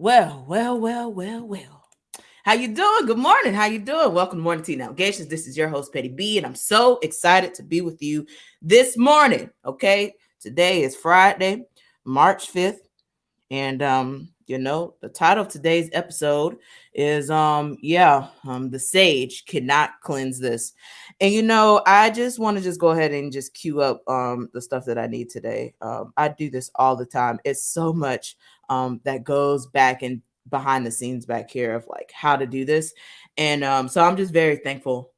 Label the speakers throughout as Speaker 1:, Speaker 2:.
Speaker 1: Well. How you doing? Good morning. How you doing? Welcome to Morning Tea Navigations. This is your host, Petty B, and I'm so excited to be with you this morning. Okay, today is Friday, March 5th, and the title of today's episode is the sage cannot cleanse this. And I just want to just go ahead and just queue up the stuff that I need today. I do this all the time. It's so much that goes back and behind the scenes back here of like how to do this. And so I'm just very thankful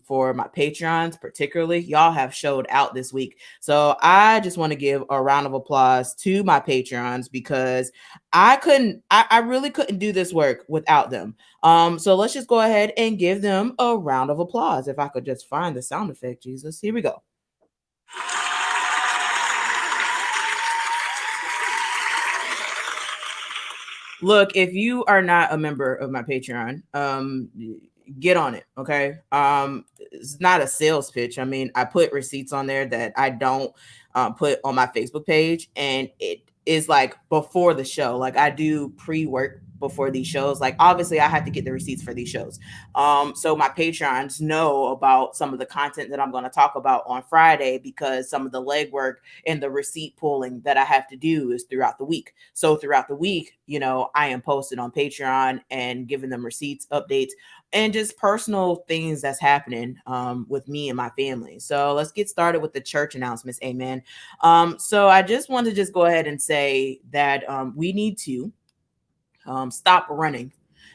Speaker 1: for my Patreons, particularly. Y'all have showed out this week. So I just want to give a round of applause to my Patreons because I really couldn't do this work without them. So let's just go ahead and give them a round of applause. If I could just find the sound effect, Jesus. Here we go. Look, if you are not a member of my Patreon, get on it, okay? It's not a sales pitch. I mean, I put receipts on there that I don't put on my Facebook page, and it is like before the show. Like I do pre-work before these shows. Like obviously I have to get the receipts for these shows. So my Patreons know about some of the content that I'm going to talk about on Friday because some of the legwork and the receipt pulling that I have to do is throughout the week. So throughout the week, I am posted on Patreon and giving them receipts, updates, and just personal things that's happening with me and my family. So let's get started with the church announcements. Amen. So I just want to just go ahead and say that we need to stop running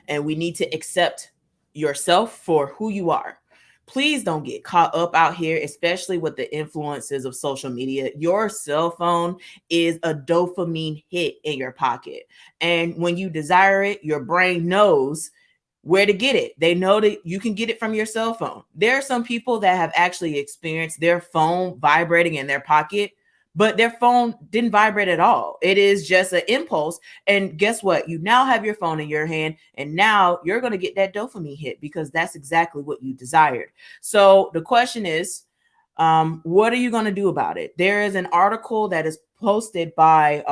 Speaker 1: and we need to accept yourself for who you are. Please don't get caught up out here, especially with the influences of social media. Your cell phone is a dopamine hit in your pocket. And when you desire it, your brain knows where to get it. They know that you can get it from your cell phone. There are some people that have actually experienced their phone vibrating in their pocket, but their phone didn't vibrate at all. It is just an impulse. And guess what? You now have your phone in your hand, and now you're going to get that dopamine hit because that's exactly what you desired. So the question is, what are you going to do about it? There is an article that is posted by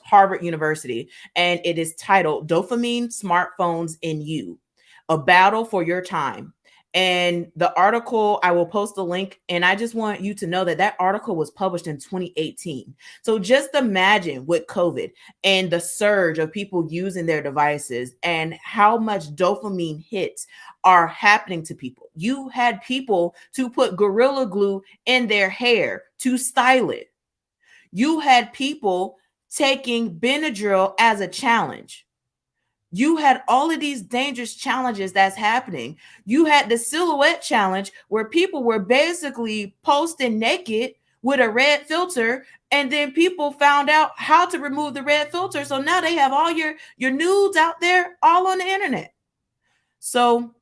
Speaker 1: Harvard University, and it is titled Dopamine Smartphones in You, a Battle for Your Time. And the article, I will post the link, and I just want you to know that that article was published in 2018. So just imagine with COVID and the surge of people using their devices and how much dopamine hits are happening to people. You had people to put Gorilla Glue in their hair to style it. You had people taking Benadryl as a challenge. You had all of these dangerous challenges that's happening. You had the silhouette challenge where people were basically posting naked with a red filter, and then people found out how to remove the red filter. So now they have all your nudes out there all on the internet. So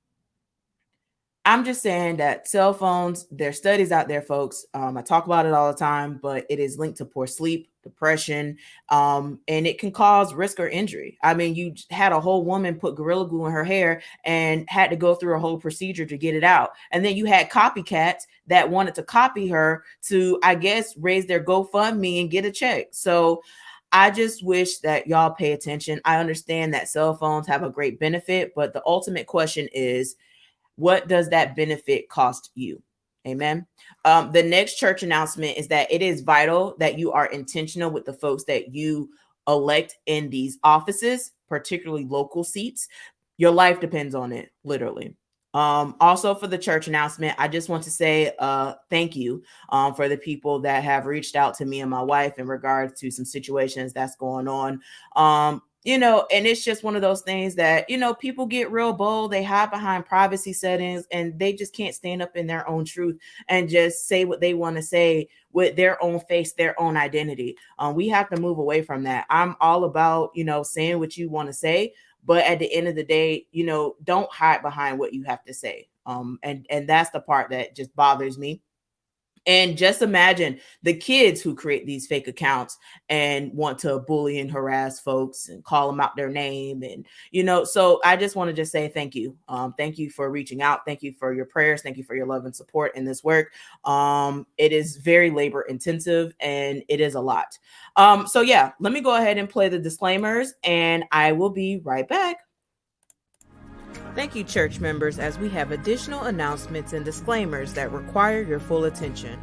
Speaker 1: I'm just saying that cell phones, there's studies out there, folks. I talk about it all the time, but it is linked to poor sleep, depression, and it can cause risk or injury. I mean, you had a whole woman put Gorilla Glue in her hair and had to go through a whole procedure to get it out. And then you had copycats that wanted to copy her to, I guess, raise their GoFundMe and get a check. So I just wish that y'all pay attention. I understand that cell phones have a great benefit, but the ultimate question is, what does that benefit cost you? Amen. The next church announcement is that it is vital that you are intentional with the folks that you elect in these offices, particularly local seats. Your life depends on it, literally. Also for the church announcement, I just want to say thank you for the people that have reached out to me and my wife in regards to some situations that's going on. And it's just one of those things that, people get real bold. They hide behind privacy settings and they just can't stand up in their own truth and just say what they want to say with their own face, their own identity. We have to move away from that. I'm all about, saying what you want to say, but at the end of the day, don't hide behind what you have to say. And that's the part that just bothers me. And just imagine the kids who create these fake accounts and want to bully and harass folks and call them out their name. And, so I just want to just say thank you. Thank you for reaching out. Thank you for your prayers. Thank you for your love and support in this work. It is very labor intensive and it is a lot. So yeah, let me go ahead and play the disclaimers and I will be right back. Thank you, church members, as we have additional announcements and disclaimers that require your full attention.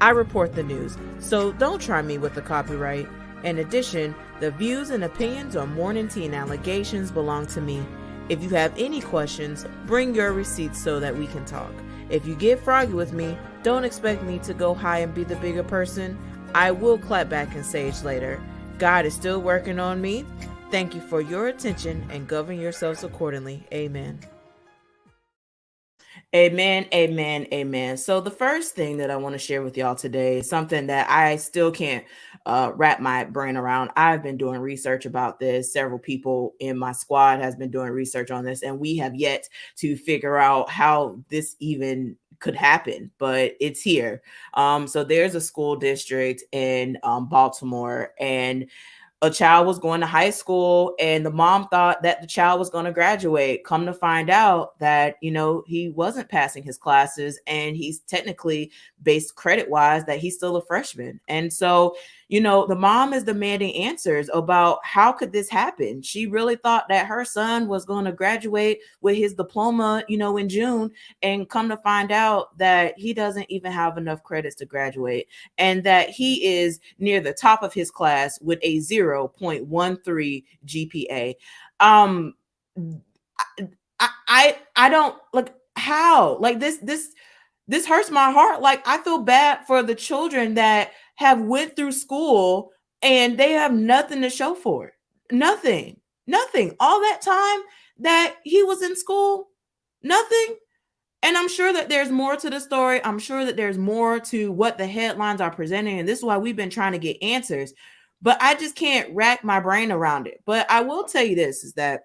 Speaker 1: I report the news, so don't try me with the copyright. In addition, the views and opinions on Morning Tea and allegations belong to me. If you have any questions, bring your receipts so that we can talk. If you get froggy with me, don't expect me to go high and be the bigger person. I will clap back in sage later. God is still working on me. Thank you for your attention and govern yourselves accordingly. Amen. Amen, amen, amen. So the first thing that I want to share with y'all today is something that I still can't wrap my brain around. I've been doing research about this. Several people in my squad has been doing research on this, and we have yet to figure out how this even could happen, but it's here. So there's a school district in Baltimore, and a child was going to high school and the mom thought that the child was going to graduate. Come to find out that, he wasn't passing his classes and he's technically based credit wise that he's still a freshman. And so, the mom is demanding answers about how could this happen? She really thought that her son was going to graduate with his diploma, in June, and come to find out that he doesn't even have enough credits to graduate and that he is near the top of his class with a 0.13 GPA. I don't like how like this hurts my heart. Like I feel bad for the children that have went through school and they have nothing to show for it. Nothing. All that time that he was in school, nothing. And I'm sure that there's more to the story. I'm sure that there's more to what the headlines are presenting. And this is why we've been trying to get answers. But I just can't rack my brain around it. But I will tell you this is that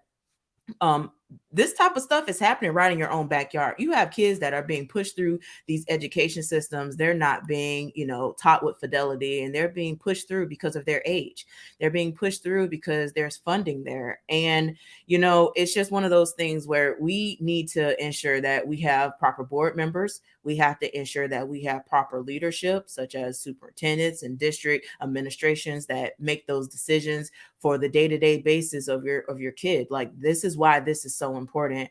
Speaker 1: this type of stuff is happening right in your own backyard. You have kids that are being pushed through these education systems. They're not being, taught with fidelity, and they're being pushed through because of their age. They're being pushed through because there's funding there. And, it's just one of those things where we need to ensure that we have proper board members. We have to ensure that we have proper leadership, such as superintendents and district administrations that make those decisions for the day-to-day basis of your kid. Like this is why this is so important.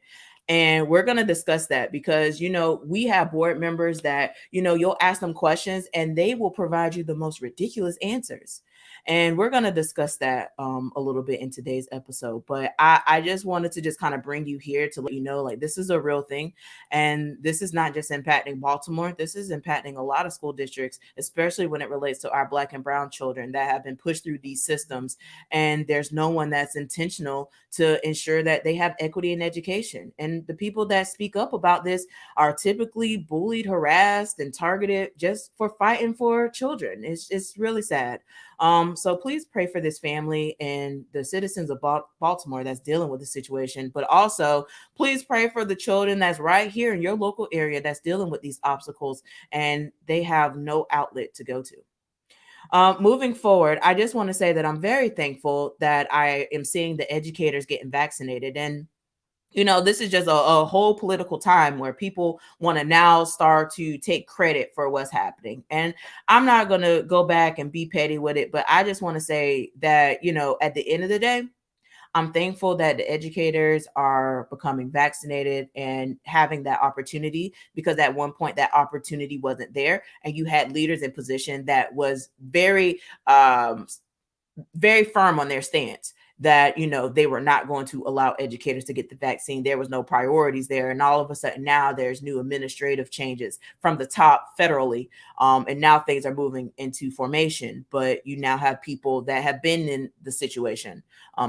Speaker 1: And we're going to discuss that because, we have board members that, you'll ask them questions and they will provide you the most ridiculous answers. And we're going to discuss that a little bit in today's episode. But I just wanted to just kind of bring you here to let you know, like, this is a real thing. And this is not just impacting Baltimore. This is impacting a lot of school districts, especially when it relates to our Black and brown children that have been pushed through these systems. And there's no one that's intentional to ensure that they have equity in education. And the people that speak up about this are typically bullied, harassed, and targeted just for fighting for children. It's really sad. So please pray for this family and the citizens of Baltimore that's dealing with the situation, but also please pray for the children that's right here in your local area that's dealing with these obstacles and they have no outlet to go to. Moving forward, I just want to say that I'm very thankful that I am seeing the educators getting vaccinated. And this is just a whole political time where people want to now start to take credit for what's happening. And I'm not going to go back and be petty with it, but I just want to say that, at the end of the day, I'm thankful that the educators are becoming vaccinated and having that opportunity, because at one point that opportunity wasn't there. And you had leaders in position that was very, very firm on their stance that, they were not going to allow educators to get the vaccine. There was no priorities there. And all of a sudden now there's new administrative changes from the top federally. And now things are moving into formation, but you now have people that have been in the situation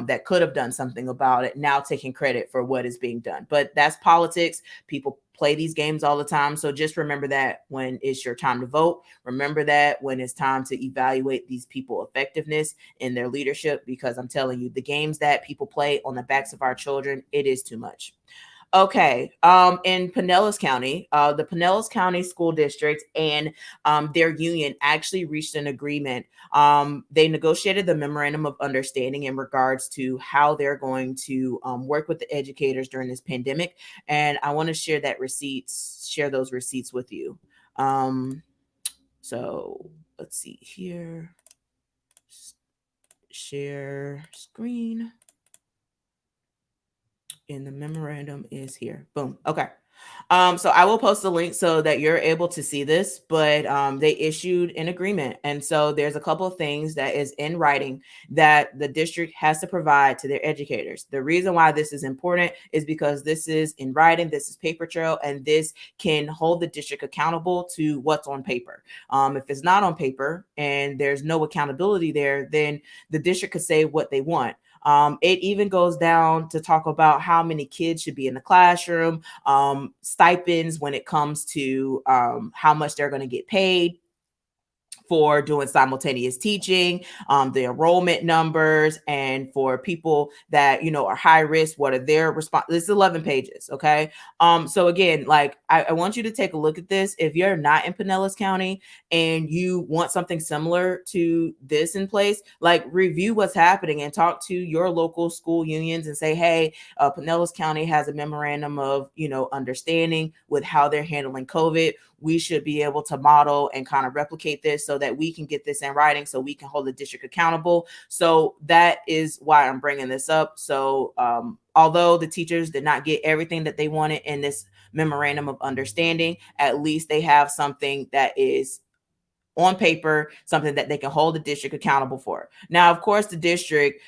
Speaker 1: that could have done something about it now taking credit for what is being done. But that's politics. People play these games all the time. So just remember that when it's your time to vote. Remember that when it's time to evaluate these people's effectiveness in their leadership, because I'm telling you, the games that people play on the backs of our children, it is too much. Okay. In Pinellas County, the Pinellas County School District and their union actually reached an agreement. They negotiated the memorandum of understanding in regards to how they're going to work with the educators during this pandemic. And I want to share those receipts with you. So let's see here. Share screen. And the memorandum is here. Boom. Okay. So I will post the link so that you're able to see this, but they issued an agreement. And so there's a couple of things that is in writing that the district has to provide to their educators. The reason why this is important is because this is in writing, this is paper trail, and this can hold the district accountable to what's on paper. If it's not on paper and there's no accountability there, then the district could say what they want. It even goes down to talk about how many kids should be in the classroom, stipends when it comes to how much they're going to get paid for doing simultaneous teaching, the enrollment numbers, and for people that are high risk, what are their response? This is 11 pages, okay? So again, like I want you to take a look at this. If you're not in Pinellas County and you want something similar to this in place, like review what's happening and talk to your local school unions and say, hey, Pinellas County has a memorandum of understanding with how they're handling COVID. We should be able to model and kind of replicate this so that we can get this in writing so we can hold the district accountable. So that is why I'm bringing this up. So although the teachers did not get everything that they wanted in this memorandum of understanding, at least they have something that is on paper, something that they can hold the district accountable for. Now, of course, the district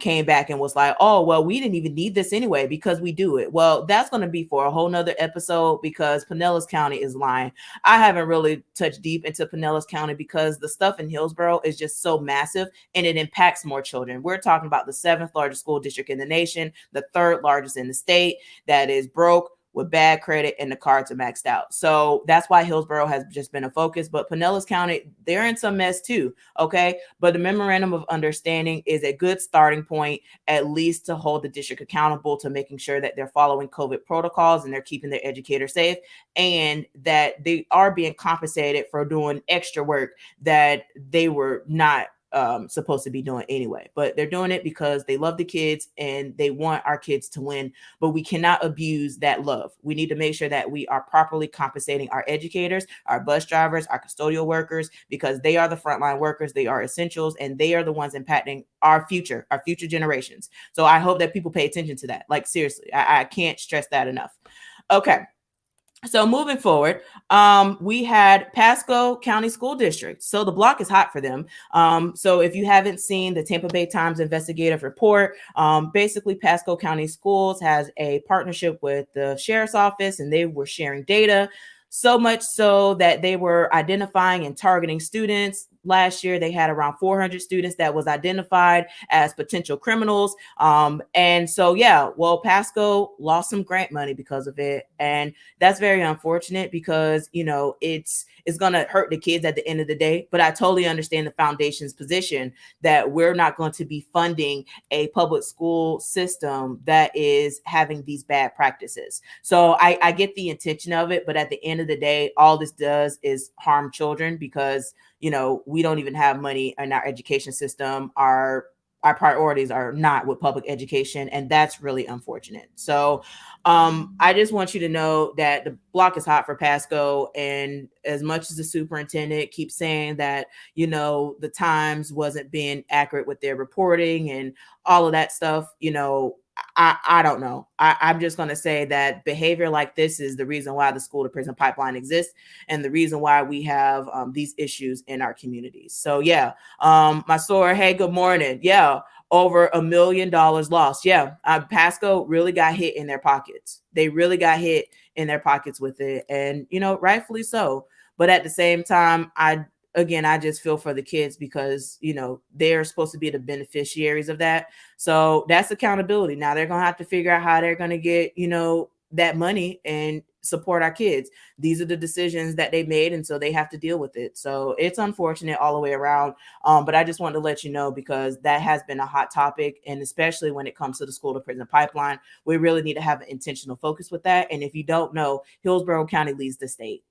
Speaker 1: came back and was like, oh, well, we didn't even need this anyway because we do it. Well, that's going to be for a whole nother episode because Pinellas County is lying. I haven't really touched deep into Pinellas County because the stuff in Hillsborough is just so massive and it impacts more children. We're talking about the 7th largest school district in the nation, the 3rd largest in the state that is broke, with bad credit, and the cards are maxed out. So that's why Hillsborough has just been a focus. But Pinellas County, they're in some mess too. Okay. But the memorandum of understanding is a good starting point, at least to hold the district accountable to making sure that they're following COVID protocols and they're keeping their educators safe and that they are being compensated for doing extra work that they were not supposed to be doing anyway, but they're doing it because they love the kids and they want our kids to win. But we cannot abuse that love. We need to make sure that we are properly compensating our educators, our bus drivers, our custodial workers, because they are the frontline workers. They are essentials and they are the ones impacting our future generations. So I hope that people pay attention to that. Like seriously, I can't stress that enough. Okay. So moving forward, we had Pasco County School District. So the block is hot for them. So if you haven't seen the Tampa Bay Times investigative report, basically Pasco County Schools has a partnership with the sheriff's office and they were sharing data. So much so that they were identifying and targeting students. Last year, they had around 400 students that was identified as potential criminals. And so, yeah, well, Pasco lost some grant money because of it. And that's very unfortunate because, it's going to hurt the kids at the end of the day. But I totally understand the foundation's position that we're not going to be funding a public school system that is having these bad practices. So I get the intention of it. But at the end of the day, all this does is harm children because, we don't even have money in our education system. Our priorities are not with public education, and that's really unfortunate. So I just want you to know that the block is hot for Pasco, and as much as the superintendent keeps saying that, the Times wasn't being accurate with their reporting and all of that stuff, I don't know. I'm just going to say that behavior like this is the reason why the school to prison pipeline exists and the reason why we have these issues in our communities. So yeah, my Sora, hey, good morning. Yeah, over $1 million lost. Yeah, Pasco really got hit in their pockets. They really got hit in their pockets with it, and rightfully so. But at the same time, I just feel for the kids because, they're supposed to be the beneficiaries of that. So that's accountability. Now they're going to have to figure out how they're going to get, that money. And support our kids. These are the decisions that they made, and so they have to deal with it. So it's unfortunate all the way around. But I just wanted to let you know, because that has been a hot topic, and especially when it comes to the school to prison pipeline, we really need to have an intentional focus with that. And if you don't know, Hillsborough County leads the state,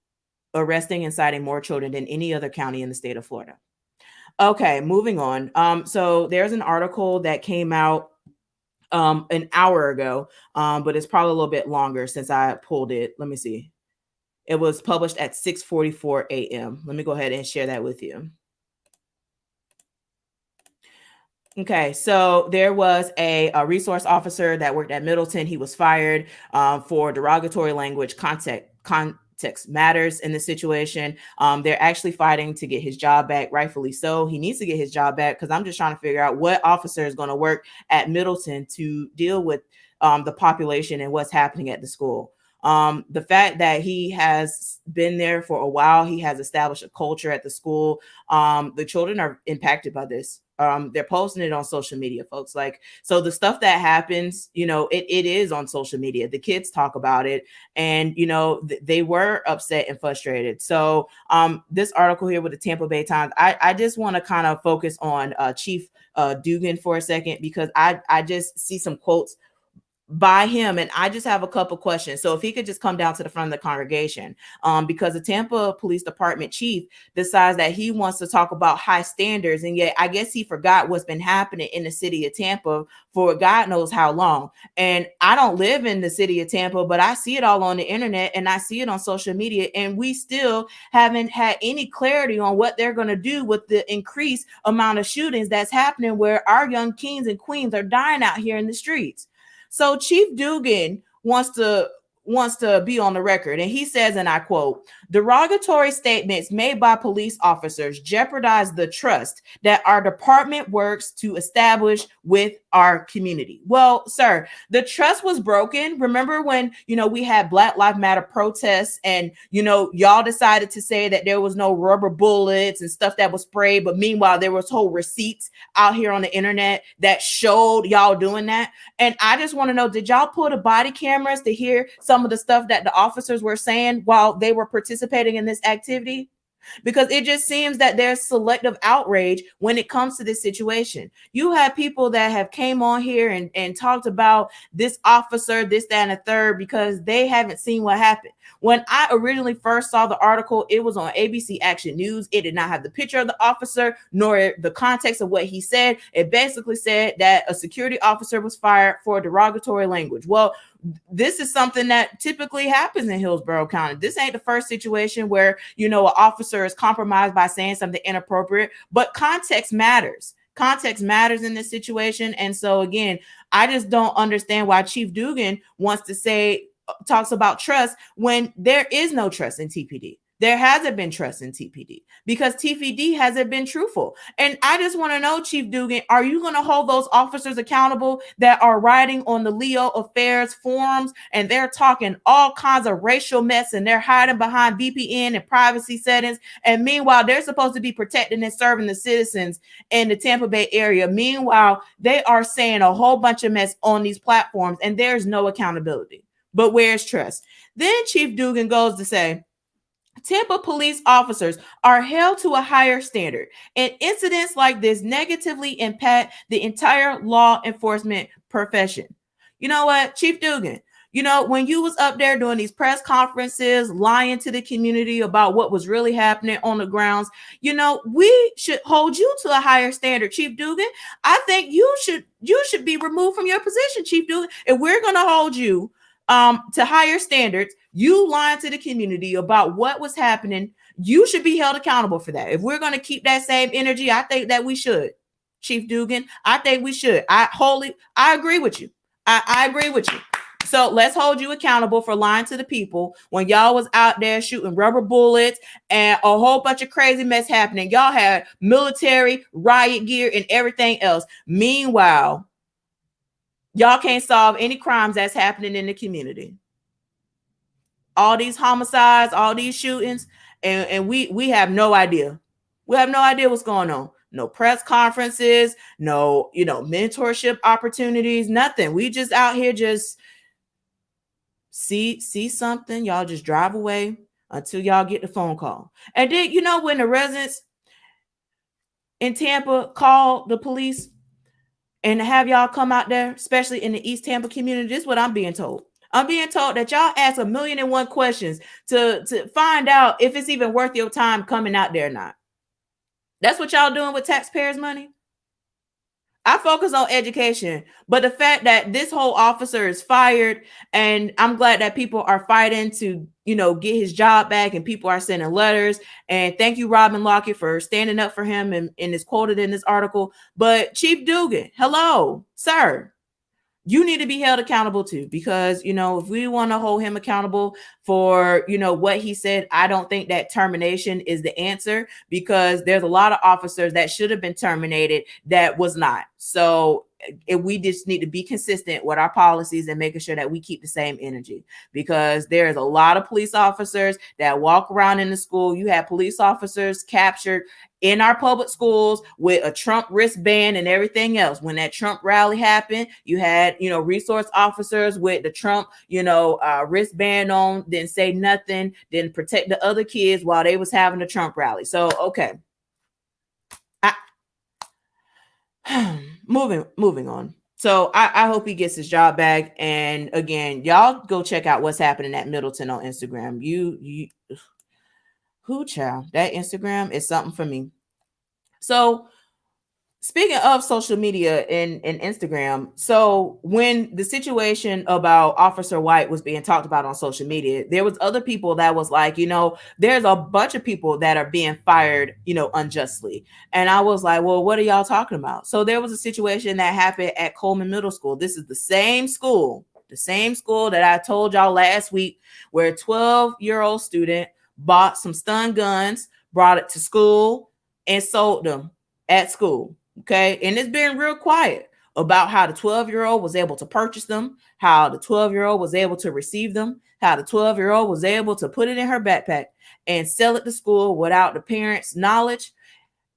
Speaker 1: arresting and citing more children than any other county in the state of Florida. Okay, moving on. So there's an article that came out an hour ago, but it's probably a little bit longer since I pulled it. Let me see. It was published at 6:44 a.m. Let me go ahead and share that with you. Okay, so there was a resource officer that worked at Middleton. He was fired for derogatory language. Context matters in this situation. They're actually fighting to get his job back, rightfully so. He needs to get his job back, because I'm just trying to figure out what officer is going to work at Middleton to deal with the population and what's happening at the school. The fact that he has been there for a while, he has established a culture at the school. The children are impacted by this. They're posting it on social media, folks. Like, so the stuff that happens, it is on social media. The kids talk about it, and they were upset and frustrated. So this article here with the Tampa Bay Times, I just want to kind of focus on Chief Dugan for a second, because I just see some quotes by him, and I just have a couple questions. So if he could just come down to the front of the congregation, because the Tampa Police Department chief decides that he wants to talk about high standards, and yet I guess he forgot what's been happening in the city of Tampa for God knows how long. And I don't live in the city of Tampa, but I see it all on the internet, and I see it on social media, and we still haven't had any clarity on what they're going to do with the increased amount of shootings that's happening, where our young kings and queens are dying out here in the streets. So Chief Dugan wants to be on the record, and he says, and I quote, "Derogatory statements made by police officers jeopardize the trust that our department works to establish with our community." Well, sir, the trust was broken. Remember when, we had Black Lives Matter protests, and, y'all decided to say that there was no rubber bullets and stuff that was sprayed, but meanwhile, there was whole receipts out here on the internet that showed y'all doing that. And I just want to know, did y'all pull the body cameras to hear some of the stuff that the officers were saying while they were participating in this activity? Because it just seems that there's selective outrage when it comes to this situation. You have people that have came on here and talked about this officer, this, that, and a third, because they haven't seen what happened. When I originally first saw the article, it was on ABC Action News. It did not have the picture of the officer nor the context of what he said. It basically said that a security officer was fired for derogatory language. Well, this is something that typically happens in Hillsborough County. This ain't the first situation where, an officer is compromised by saying something inappropriate, but context matters. Context matters in this situation. And so again, I just don't understand why Chief Dugan talks about trust when there is no trust in TPD. There hasn't been trust in TPD because TPD hasn't been truthful. And I just want to know, Chief Dugan, are you going to hold those officers accountable that are writing on the Leo Affairs forums and they're talking all kinds of racial mess and they're hiding behind VPN and privacy settings? And meanwhile, they're supposed to be protecting and serving the citizens in the Tampa Bay area. Meanwhile, they are saying a whole bunch of mess on these platforms and there's no accountability. But where's trust? Then Chief Dugan goes to say, Tampa police officers are held to a higher standard, and incidents like this negatively impact the entire law enforcement profession. You know what, Chief Dugan? When you was up there doing these press conferences, lying to the community about what was really happening on the grounds, we should hold you to a higher standard, Chief Dugan. I think you should be removed from your position, Chief Dugan. If we're going to hold you to higher standards, you lying to the community about what was happening, you should be held accountable for that. If we're going to keep that same energy, I think that we should, Chief Dugan. I think we should. I agree with you. I agree with you. So let's hold you accountable for lying to the people when y'all was out there shooting rubber bullets and a whole bunch of crazy mess happening. Y'all had military riot gear and everything else. Meanwhile, y'all can't solve any crimes that's happening in the community. All these homicides, all these shootings, and we have no idea. We have no idea what's going on. No press conferences, no, mentorship opportunities, nothing. We just out here just see something, y'all just drive away until y'all get the phone call. And then, you know, when the residents in Tampa call the police and have y'all come out there, especially in the East Tampa community, this is what I'm being told. I'm being told that y'all ask 1,000,001 questions to find out if it's even worth your time coming out there or not. That's what y'all doing with taxpayers' money. I focus on education, but the fact that this whole officer is fired, and I'm glad that people are fighting to, you know, get his job back, and people are sending letters. And thank you, Robin Lockett, for standing up for him, and is quoted in this article. But Chief Dugan, hello, sir. You need to be held accountable too, because, you know, if we want to hold him accountable for, you know, what he said, I don't think that termination is the answer, because there's a lot of officers that should have been terminated that was not. So we just need to be consistent with our policies and making sure that we keep the same energy, because there's a lot of police officers that walk around in the school. You have police officers captured in our public schools with a Trump wristband and everything else. When that Trump rally happened, you had, you know, resource officers with the Trump, you know, wristband on, didn't say nothing, didn't protect the other kids while they was having the Trump rally. So, okay. Moving on. So I hope he gets his job back. And again, y'all go check out what's happening at Middleton on Instagram. You who child, that Instagram is something for me. So speaking of social media and Instagram, so when the situation about Officer White was being talked about on social media, there was other people that was like, you know, there's a bunch of people that are being fired, you know, unjustly. And I was like, well, what are y'all talking about? So there was a situation that happened at Coleman Middle School. This is the same school that I told y'all last week, where a 12-year-old student bought some stun guns, brought it to school, and sold them at school. Okay. And it's been real quiet about how the 12-year-old was able to purchase them, how the 12-year-old was able to receive them, how the 12-year-old was able to put it in her backpack and sell it to school without the parents' knowledge,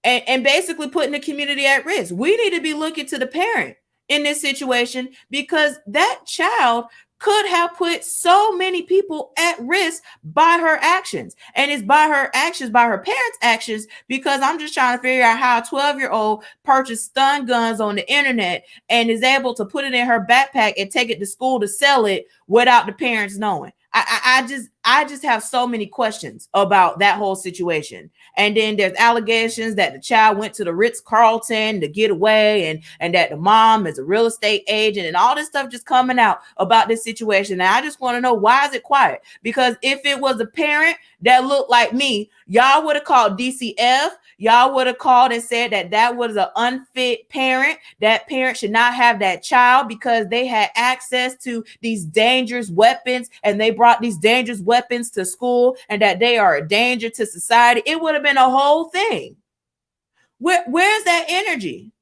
Speaker 1: and basically putting the community at risk. We need to be looking to the parent in this situation, because that child could have put so many people at risk by her actions. And it's by her actions, by her parents' actions, because I'm just trying to figure out how a 12-year-old purchased stun guns on the internet and is able to put it in her backpack and take it to school to sell it without the parents knowing. I just have so many questions about that whole situation. And then there's allegations that the child went to the Ritz-Carlton to get away, and that the mom is a real estate agent, and all this stuff just coming out about this situation. And I just want to know, why is it quiet? Because if it was a parent that looked like me, y'all would have called DCF. Y'all would have called and said that that was an unfit parent. That parent should not have that child because they had access to these dangerous weapons, and they brought these dangerous weapons to school, and that they are a danger to society. It would have been a whole thing. Where's that energy?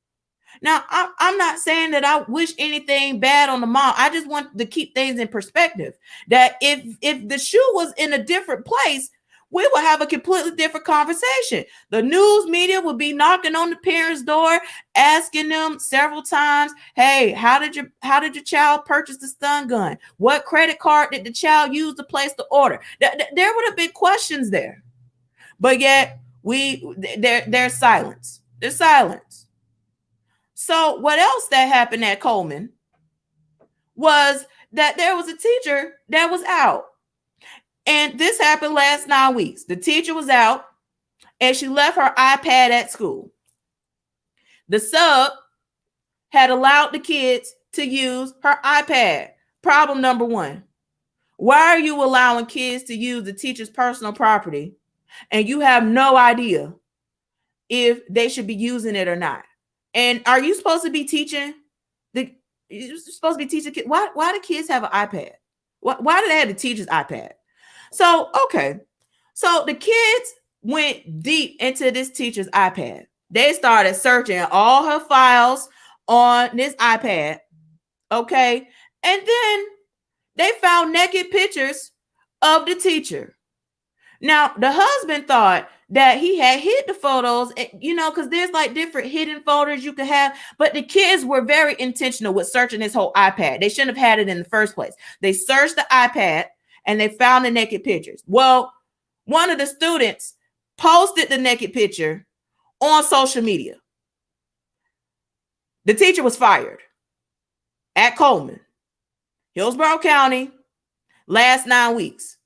Speaker 1: Now, I'm not saying that I wish anything bad on the mom. I just want to keep things in perspective. That if the shoe was in a different place, we will have a completely different conversation. The news media will be knocking on the parents' door, asking them several times, hey, how did your child purchase the stun gun? What credit card did the child use to place the order? There would have been questions there. But yet there's silence. There's silence. So what else that happened at Coleman was that there was a teacher that was out. And this happened last 9 weeks. The teacher was out and she left her iPad at school. The sub had allowed the kids to use her iPad. Problem number one. Why are you allowing kids to use the teacher's personal property and you have no idea if they should be using it or not? And are you supposed to be teaching you're supposed to be teaching kids? Why do kids have an iPad? Why do they have the teacher's iPad? So, okay. So the kids went deep into this teacher's iPad. They started searching all her files on this iPad. Okay. And then they found naked pictures of the teacher. Now, the husband thought that he had hid the photos, you know, because there's like different hidden folders you can have. But the kids were very intentional with searching his whole iPad. They shouldn't have had it in the first place. They searched the iPad and they found the naked pictures. Well, one of the students posted the naked picture on social media. The teacher was fired at Coleman, Hillsborough County, last 9 weeks.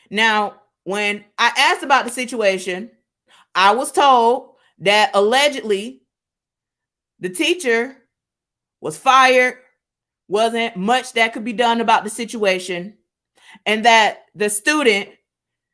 Speaker 1: Now, when I asked about the situation, I was told that allegedly the teacher was fired, wasn't much that could be done about the situation, and that the student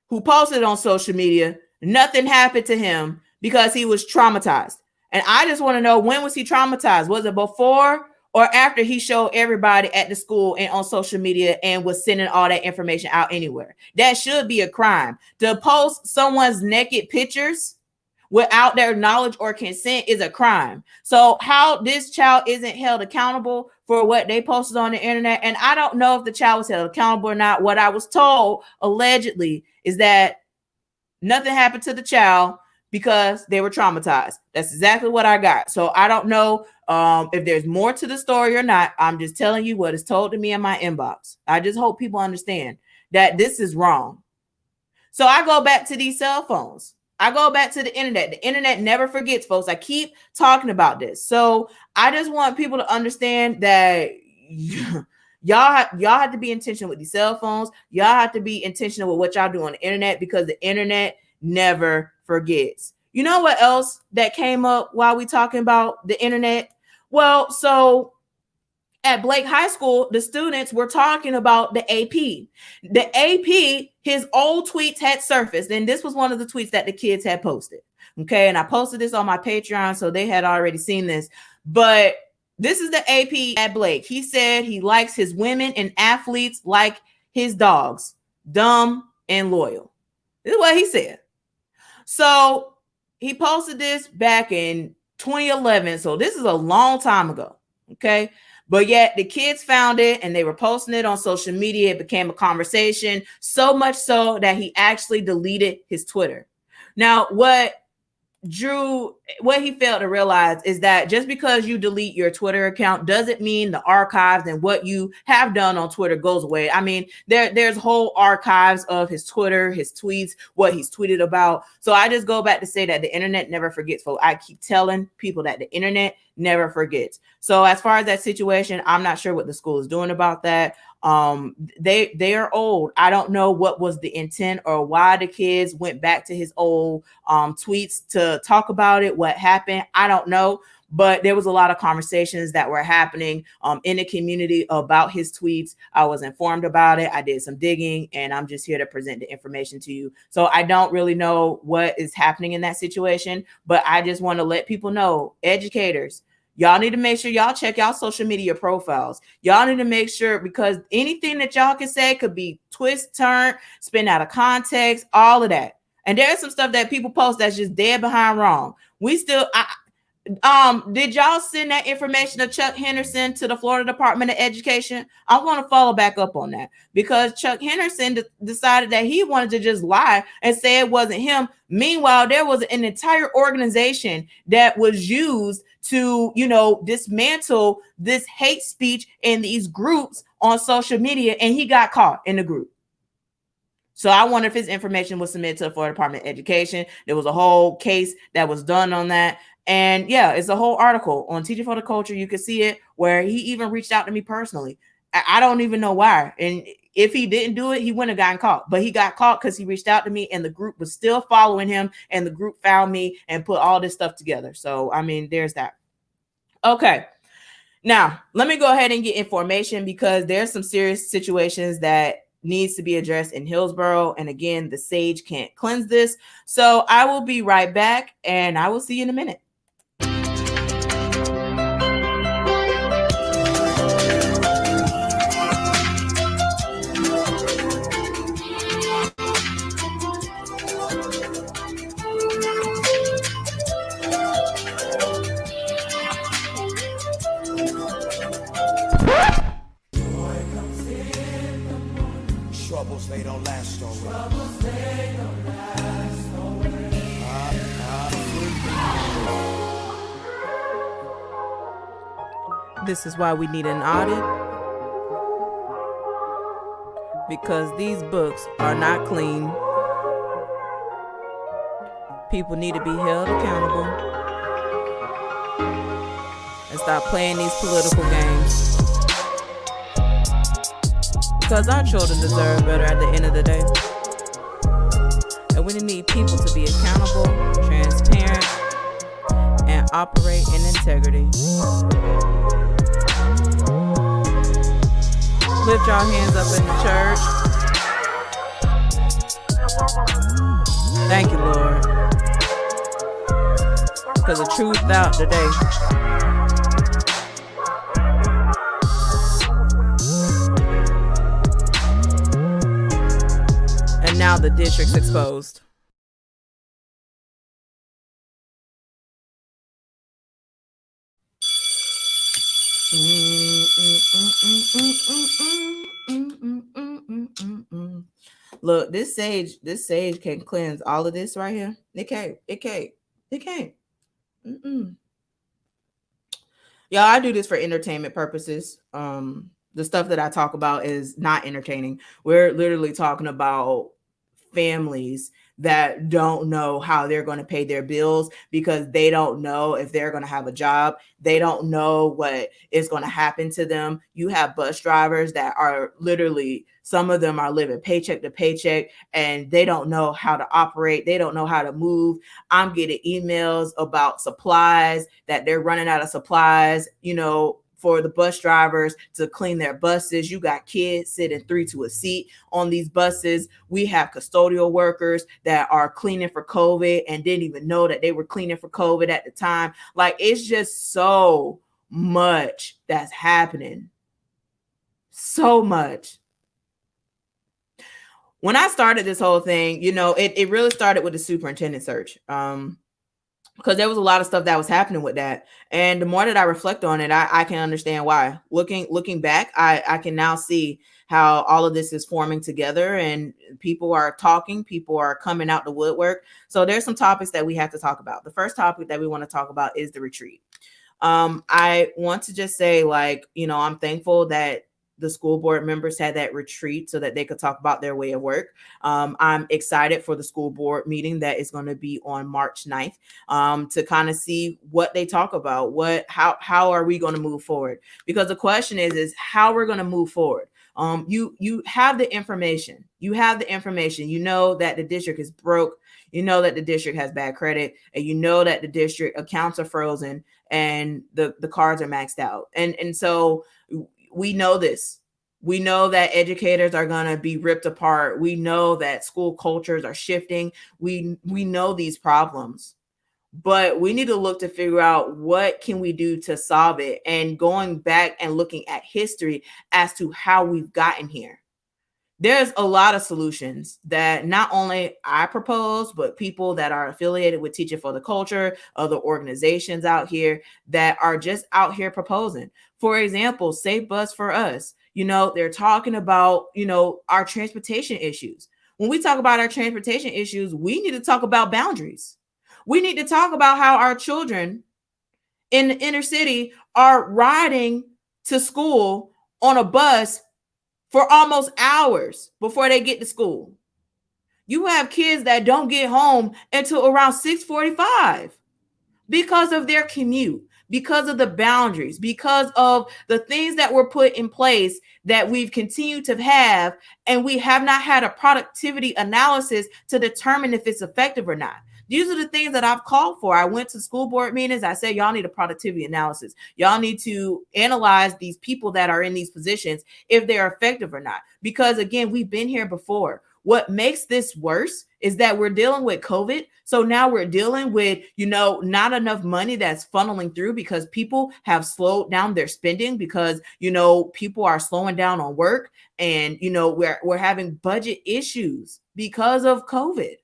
Speaker 1: who posted on social media, nothing happened to him because he was traumatized. And I just want to know, when was he traumatized? Was it before or after he showed everybody at the school and on social media and was sending all that information out anywhere? That should be a crime. To post someone's naked pictures without their knowledge or consent is a crime. So how this child isn't held accountable for what they posted on the internet, and I don't know if the child was held accountable or not. What I was told allegedly is that nothing happened to the child because they were traumatized. That's exactly what I got. So I don't know if there's more to the story or not. I'm just telling you what is told to me in my inbox. I just hope people understand that this is wrong. So I go back to these cell phones. I go back to the internet. The internet never forgets, folks. I keep talking about this. So I just want people to understand that y'all have to be intentional with these cell phones. Y'all have to be intentional with what y'all do on the internet, because the internet never forgets. You know what else that came up while we talking about the internet? Well, so at Blake High School, the students were talking about the AP. The AP, his old tweets had surfaced, and this was one of the tweets that the kids had posted. Okay, and I posted this on my Patreon, so they had already seen this. But this is the AP at Blake. He said he likes his women and athletes like his dogs, dumb and loyal. This is what he said. So he posted this back in 2011. So this is a long time ago. Okay. But yet the kids found it and they were posting it on social media. It became a conversation, so much so that he actually deleted his Twitter. Now, what he failed to realize is that just because you delete your Twitter account doesn't mean the archives and what you have done on Twitter goes away. I mean, there's whole archives of his Twitter, his tweets, what he's tweeted about. So I just go back to say that the internet never forgets, folks. I keep telling people that the internet never forgets. So as far as that situation, I'm not sure what the school is doing about that. They are old. I don't know what was the intent or why the kids went back to his old tweets to talk about it, what happened. I don't know, but there was a lot of conversations that were happening in the community about his tweets. I was informed about it. I did some digging, and I'm just here to present the information to you. So I don't really know what is happening in that situation, but I just want to let people know, educators, y'all need to make sure y'all check y'all social media profiles. Y'all need to make sure, because anything that y'all can say could be twist, turn, spin out of context, all of that. And there's some stuff that people post that's just dead behind wrong. Did y'all send that information to Chuck Henderson to the Florida Department of Education? I want to follow back up on that, because Chuck Henderson decided that he wanted to just lie and say it wasn't him. Meanwhile, there was an entire organization that was used to, dismantle this hate speech in these groups on social media, and he got caught in the group. So I wonder if his information was submitted to the Florida Department of Education. There was a whole case that was done on that. And yeah, it's a whole article on Teaching for the Culture. You can see it, where he even reached out to me personally. I don't even know why. And if he didn't do it, he wouldn't have gotten caught. But he got caught because he reached out to me, and the group was still following him, and the group found me and put all this stuff together. So, I mean, there's that. Okay. Now, let me go ahead and get information, because there's some serious situations that needs to be addressed in Hillsborough. And again, the sage can't cleanse this. So I will be right back, and I will see you in a minute.
Speaker 2: Troubles, they don't last always.
Speaker 1: This is why we need an audit, because these books are not clean. People need to be held accountable and stop playing these political games, because our children deserve better at the end of the day. And we need people to be accountable, transparent, and operate in integrity. Lift your hands up in the church. Thank you, Lord, because the truth out today. And now the district's exposed. Look, this sage can cleanse all of this right here. It can't. Y'all, I do this for entertainment purposes. The stuff that I talk about is not entertaining. We're literally talking about families that don't know how they're going to pay their bills because they don't know if they're going to have a job. They don't know what is going to happen to them. You have bus drivers that are literally, some of them are living paycheck to paycheck and they don't know how to operate. They don't know how to move. I'm getting emails about supplies, that they're running out of supplies, for the bus drivers to clean their buses. You got kids sitting 3 to a seat on these buses. We have custodial workers that are cleaning for COVID and didn't even know that they were cleaning for COVID at the time. Like, it's just so much that's happening. So much. When I started this whole thing, it really started with the superintendent search. Because there was a lot of stuff that was happening with that. And the more that I reflect on it, I can understand why. Looking back, I can now see how all of this is forming together and people are talking, people are coming out the woodwork. So there's some topics that we have to talk about. The first topic that we want to talk about is the retreat. I want to just say, I'm thankful that the school board members had that retreat so that they could talk about their way of work. I'm excited for the school board meeting that is going to be on March 9th to kind of see what they talk about, how are we going to move forward? Because the question is how we're going to move forward. You have the information. You have the information. You know that the district is broke. You know that the district has bad credit, and you know that the district accounts are frozen and the cards are maxed out. And so we know this. We know that educators are going to be ripped apart. We know that school cultures are shifting. We know these problems, but we need to look to figure out what can we do to solve it, and going back and looking at history as to how we've gotten here. There's a lot of solutions that not only I propose, but people that are affiliated with Teaching for the Culture, other organizations out here that are just out here proposing. For example, Safe Bus for Us. They're talking about, our transportation issues. When we talk about our transportation issues, we need to talk about boundaries. We need to talk about how our children in the inner city are riding to school on a bus for almost hours before they get to school. You have kids that don't get home until around 6:45 because of their commute, because of the boundaries, because of the things that were put in place that we've continued to have, and we have not had a productivity analysis to determine if it's effective or not. These are the things that I've called for. I went to school board meetings. I said, y'all need a productivity analysis. Y'all need to analyze these people that are in these positions, if they're effective or not. Because again, we've been here before. What makes this worse is that we're dealing with COVID. So now we're dealing with, not enough money that's funneling through because people have slowed down their spending because, people are slowing down on work, and, we're having budget issues because of COVID.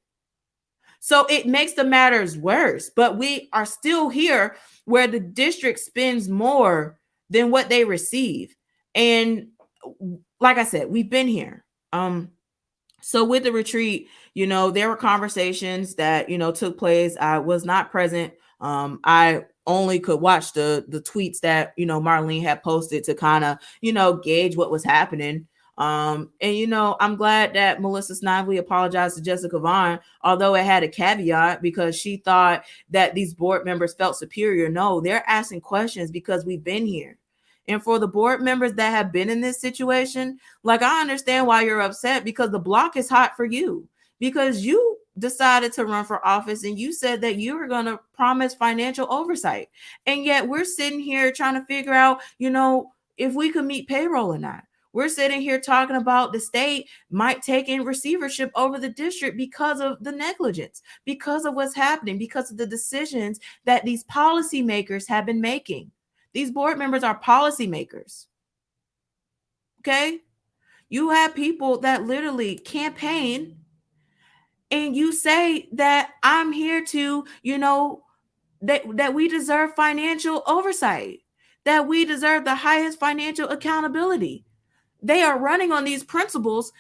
Speaker 1: So it makes the matters worse, but we are still here where the district spends more than what they receive. And like I said, we've been here. So with the retreat, there were conversations that, took place. I was not present I only could watch the tweets that, Marlene had posted to kind of, gauge what was happening. And I'm glad that Melissa Snively apologized to Jessica Vaughn, although it had a caveat because she thought that these board members felt superior. No, they're asking questions because we've been here. And for the board members that have been in this situation, like, I understand why you're upset, because the block is hot for you, because you decided to run for office and you said that you were going to promise financial oversight. And yet we're sitting here trying to figure out, if we could meet payroll or not. We're sitting here talking about the state might take in receivership over the district because of the negligence, because of what's happening, because of the decisions that these policymakers have been making. These board members are policymakers. Okay? You have people that literally campaign, and you say that I'm here to, that we deserve financial oversight, that we deserve the highest financial accountability. They are running on these principles,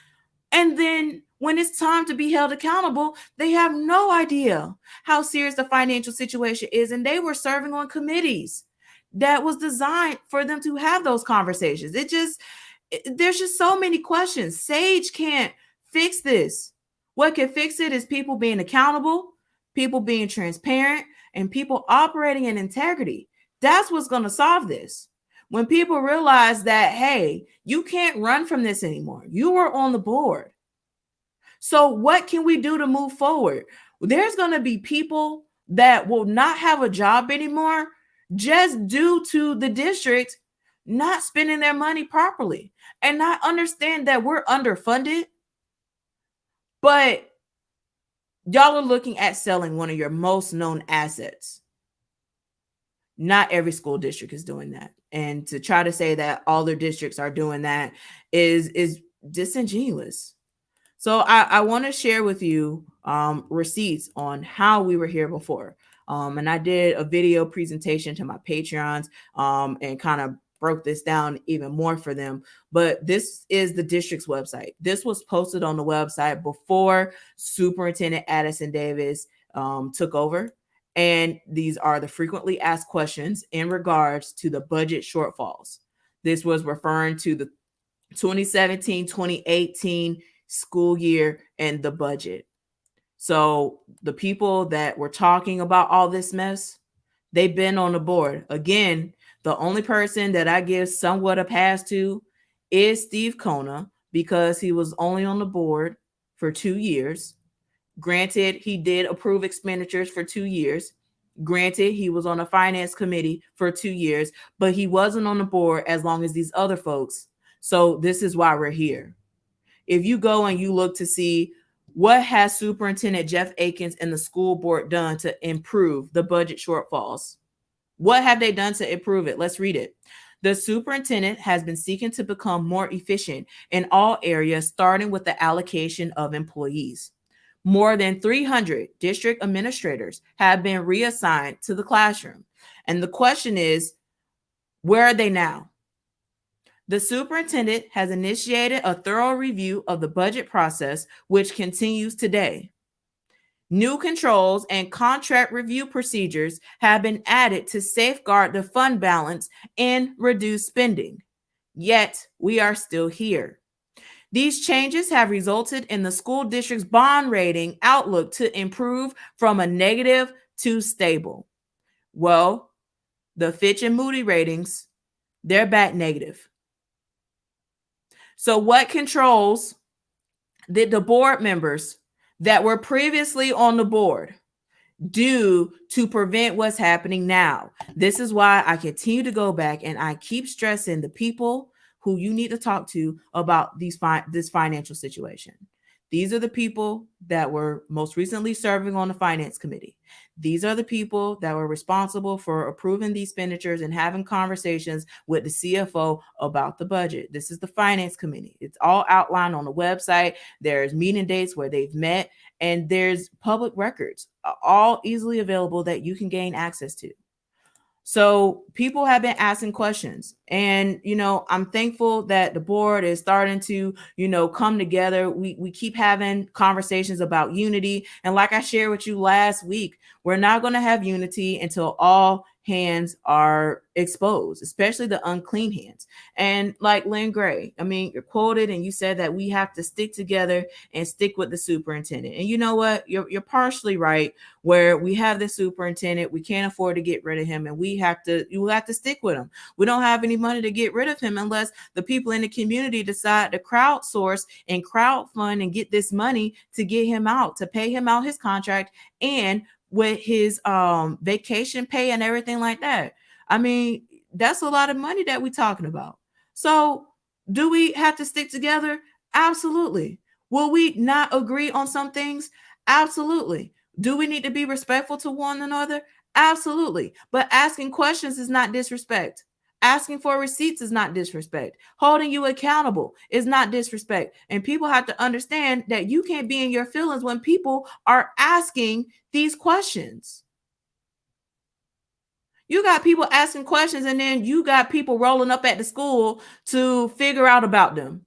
Speaker 1: and then when it's time to be held accountable, they have no idea how serious the financial situation is, and they were serving on committees that was designed for them to have those conversations. There's just so many questions. Sage can't fix this. What can fix it is people being accountable, people being transparent, and people operating in integrity. That's what's going to solve this. When people realize that, hey, you can't run from this anymore. You were on the board. So what can we do to move forward? There's going to be people that will not have a job anymore just due to the district not spending their money properly and not understand that we're underfunded. But y'all are looking at selling one of your most known assets. Not every school district is doing that. And to try to say that all their districts are doing that is disingenuous. So I want to share with you receipts on how we were here before. And I did a video presentation to my Patreons and kind of broke this down even more for them. But this is the district's website. This was posted on the website before Superintendent Addison Davis took over. And these are the frequently asked questions in regards to the budget shortfalls. This was referring to the 2017-2018 school year and the budget. So the people that were talking about all this mess, they've been on the board. Again, the only person that I give somewhat a pass to is Steve Kona, because he was only on the board for 2 years. Granted, he did approve expenditures for 2 years. Granted, he was on a finance committee for 2 years, but he wasn't on the board as long as these other folks. So this is why we're here. If you go and you look to see what has Superintendent Jeff Akins and the school board done to improve the budget shortfalls, what have they done to improve it? Let's read it. The superintendent has been seeking to become more efficient in all areas, starting with the allocation of employees. More than 300 district administrators have been reassigned to the classroom. And the question is, where are they now? The superintendent has initiated a thorough review of the budget process, which continues today. New controls and contract review procedures have been added to safeguard the fund balance and reduce spending. Yet, we are still here. These changes have resulted in the school district's bond rating outlook to improve from a negative to stable. Well, the Fitch and Moody ratings, they're back negative. So what controls did the board members that were previously on the board do to prevent what's happening now? This is why I continue to go back and I keep stressing the people who you need to talk to about this financial situation. These are the people that were most recently serving on the finance committee. These are the people that were responsible for approving these expenditures and having conversations with the CFO about the budget. This is the finance committee. It's all outlined on the website. There's meeting dates where they've met, and there's public records, all easily available that you can gain access to. So people have been asking questions, and I'm thankful that the board is starting to come together. We keep having conversations about unity, and like I shared with you last week, we're not going to have unity until all hands are exposed, especially the unclean hands. And like Lynn Gray, I mean, you're quoted and you said that we have to stick together and stick with the superintendent. And you know what? You're partially right, where we have the superintendent, we can't afford to get rid of him, and you have to stick with him. We don't have any money to get rid of him unless the people in the community decide to crowdsource and crowdfund and get this money to get him out, to pay him out his contract, and with his vacation pay and everything like that. I mean, that's a lot of money that we're talking about. So do we have to stick together? Absolutely. Will we not agree on some things? Absolutely. Do we need to be respectful to one another? Absolutely. But asking questions is not disrespect. Asking for receipts is not disrespect. Holding you accountable is not disrespect. And people have to understand that you can't be in your feelings when people are asking these questions. You got people asking questions, and then you got people rolling up at the school to figure out about them.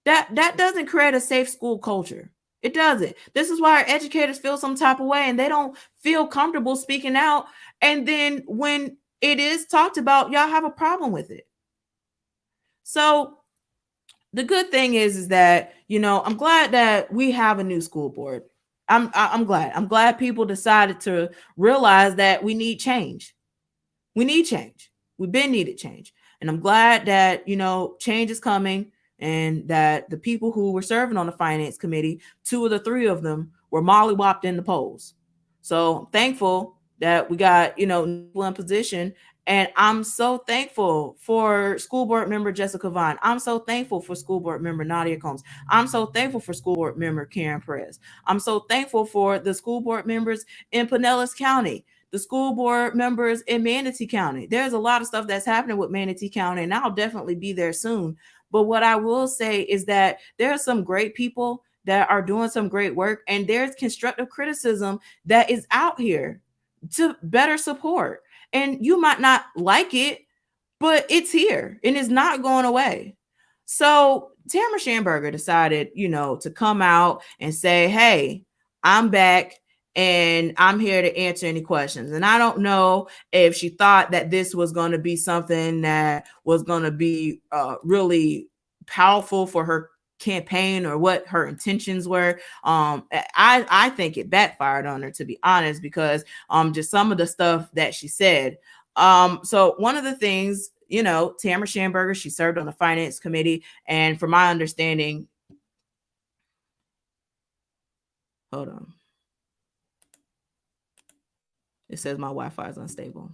Speaker 1: That doesn't create a safe school culture. It doesn't. This is why our educators feel some type of way and they don't feel comfortable speaking out. And then when it is talked about, y'all have a problem with it. So the good thing is that, I'm glad that we have a new school board. I'm glad. I'm glad people decided to realize that we need change. We need change. We've been needed change. And I'm glad that, change is coming, and that the people who were serving on the finance committee, 2 of the 3 of them were mollywopped in the polls. So I'm thankful that we got, one position. And I'm so thankful for school board member Jessica Vaughn. I'm so thankful for school board member Nadia Combs. I'm so thankful for school board member Karen Perez. I'm so thankful for the school board members in Pinellas County, the school board members in Manatee County. There's a lot of stuff that's happening with Manatee County, and I'll definitely be there soon. But what I will say is that there are some great people that are doing some great work, and there's constructive criticism that is out here to better support. And you might not like it, but it's here and it's not going away. So Tamara Schamberger decided, to come out and say, hey, I'm back and I'm here to answer any questions. And I don't know if she thought that this was going to be something that was going to be really powerful for her campaign or what her intentions were. I think it backfired on her, to be honest, because just some of the stuff that she said. So one of the things, Tamara Schamberger, she served on the finance committee, and from my understanding, hold on. It says my Wi-Fi is unstable.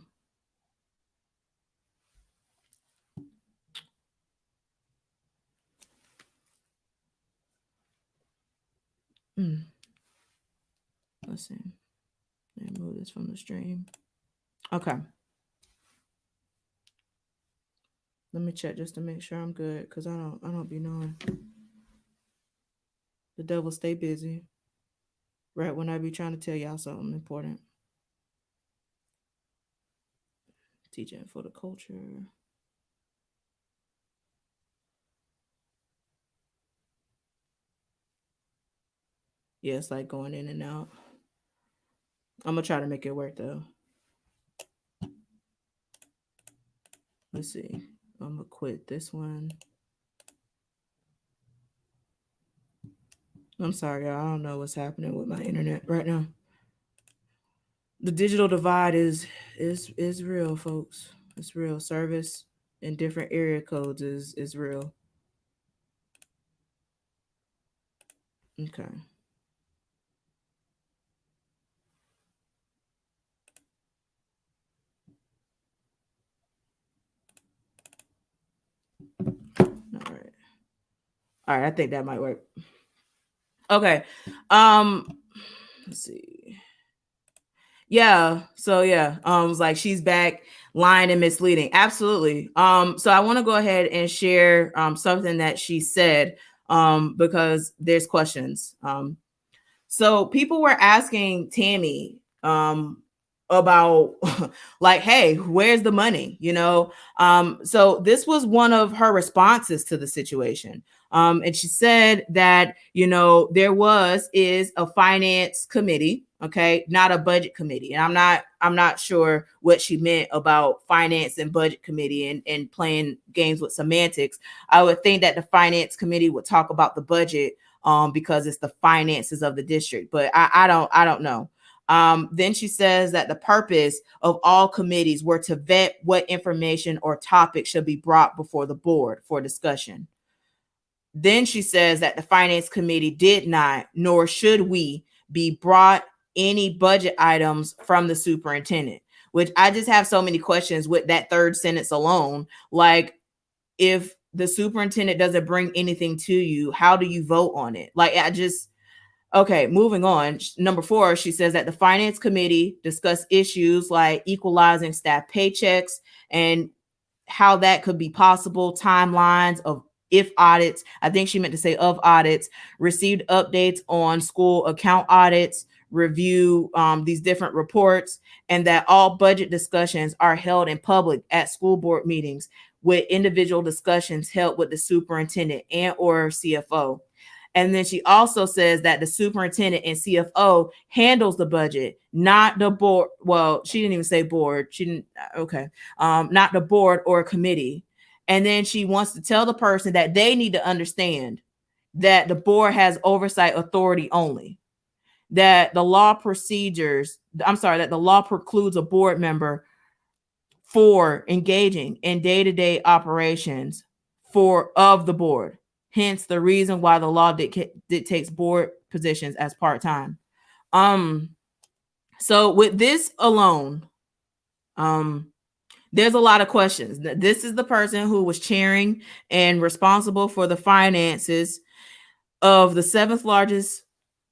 Speaker 1: Let's see. Let me move this from the stream. Okay. Let me check just to make sure I'm good, because I don't be knowing. The devil stay busy right when I be trying to tell y'all something important. Teaching for the culture. Yeah, it's like going in and out. I'm gonna try to make it work though. Let's see. I'm gonna quit this one. I'm sorry, y'all. I don't know what's happening with my internet right now. The digital divide is real, folks. It's real. Service in different area codes is real. Okay. All right. All right, I think that might work. Okay. Let's see. Yeah. So yeah, it was like she's back, lying and misleading. Absolutely. So I want to go ahead and share something that she said because there's questions. So people were asking Tammy about like, hey, where's the money, so this was one of her responses to the situation. And she said that there is a finance committee, okay, not a budget committee. And I'm not sure what she meant about finance and budget committee and playing games with semantics. I would think that the finance committee would talk about the budget because it's the finances of the district, but I don't know. Then she says that the purpose of all committees were to vet what information or topics should be brought before the board for discussion. Then she says that the finance committee did not, nor should we, be brought any budget items from the superintendent, which I just have so many questions with that third sentence alone. Like, if the superintendent doesn't bring anything to you, how do you vote on it? Like, okay, moving on. Number 4, she says that the finance committee discussed issues like equalizing staff paychecks and how that could be possible, timelines of if audits, I think she meant to say of audits, received updates on school account audits, review these different reports, and that all budget discussions are held in public at school board meetings, with individual discussions held with the superintendent and or CFO. And then she also says that the superintendent and CFO handles the budget, not the board. Well, she didn't even say board. She didn't. Okay. Not the board or committee. And then she wants to tell the person that they need to understand that the board has oversight authority only, that the law precludes a board member for engaging in day-to-day operations of the board. Hence the reason why the law dictates board positions as part-time. So with this alone, there's a lot of questions. This is the person who was chairing and responsible for the finances of the 7th largest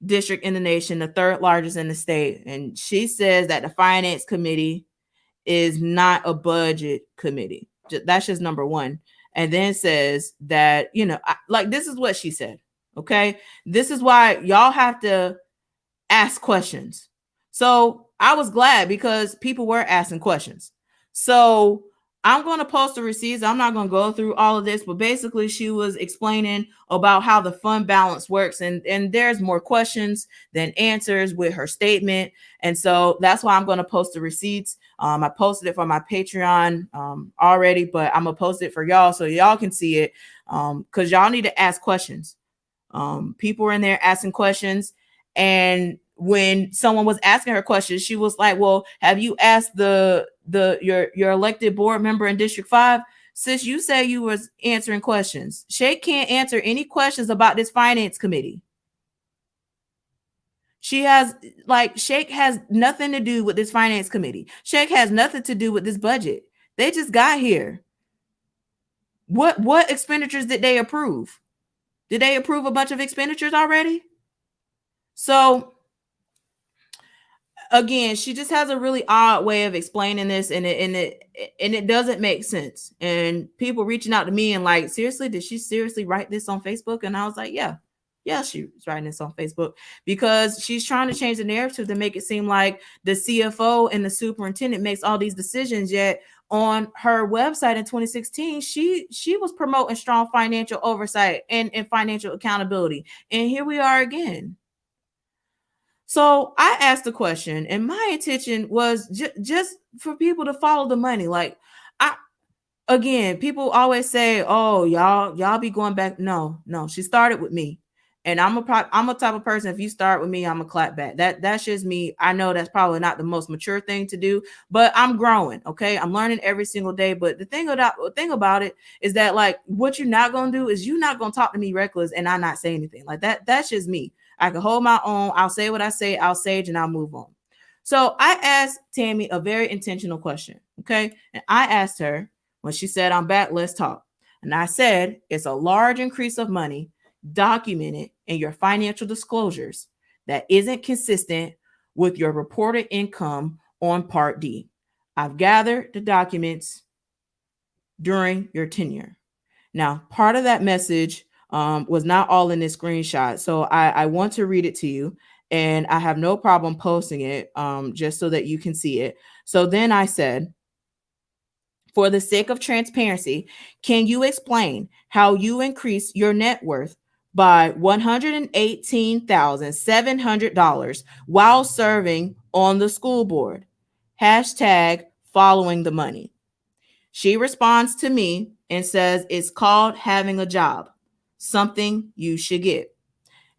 Speaker 1: district in the nation, the 3rd largest in the state. And she says that the finance committee is not a budget committee. That's just number 1. And then says that, this is what she said. Okay. This is why y'all have to ask questions. So I was glad because people were asking questions. So I'm going to post the receipts. I'm not going to go through all of this, but basically she was explaining about how the fund balance works. And there's more questions than answers with her statement. And so that's why I'm going to post the receipts. I posted it for my Patreon already, but I'm going to post it for y'all so y'all can see it because y'all need to ask questions. People were in there asking questions. And when someone was asking her questions, she was like, well, have you asked your elected board member in District 5? Sis, you say you was answering questions. Shake can't answer any questions about this finance committee. Shake has nothing to do with this finance committee. Shake has nothing to do with this budget. They just got here. What expenditures did they approve? Did they approve a bunch of expenditures already? So again, she just has a really odd way of explaining this, and it doesn't make sense. And people reaching out to me and like, seriously, did she seriously write this on Facebook? And I was like, yeah, she was writing this on Facebook because she's trying to change the narrative to make it seem like the CFO and the superintendent makes all these decisions. Yet on her website in 2016, she was promoting strong financial oversight and financial accountability. And here we are again. So I asked the question, and my intention was just for people to follow the money. Like, people always say, "Oh, y'all be going back." No, she started with me, and I'm a type of person. If you start with me, I'm a clap back. That's just me. I know that's probably not the most mature thing to do, but I'm growing. Okay, I'm learning every single day. But the thing about it is that, like, what you're not gonna do is you're not gonna talk to me reckless and I not say anything like that. That's just me. I can hold my own. I'll say what I say. I'll sage and I'll move on. So I asked Tammy a very intentional question. Okay. And I asked her when she said, I'm back, let's talk. And I said, it's a large increase of money documented in your financial disclosures that isn't consistent with your reported income on Part D. I've gathered the documents during your tenure. Now, part of that message was not all in this screenshot. So I want to read it to you. and I have no problem posting it just so that you can see it. So then I said, for the sake of transparency, can you explain how you increase your net worth by $118,700 while serving on the school board? Hashtag following the money. She responds to me and says, it's called having a job, something you should get.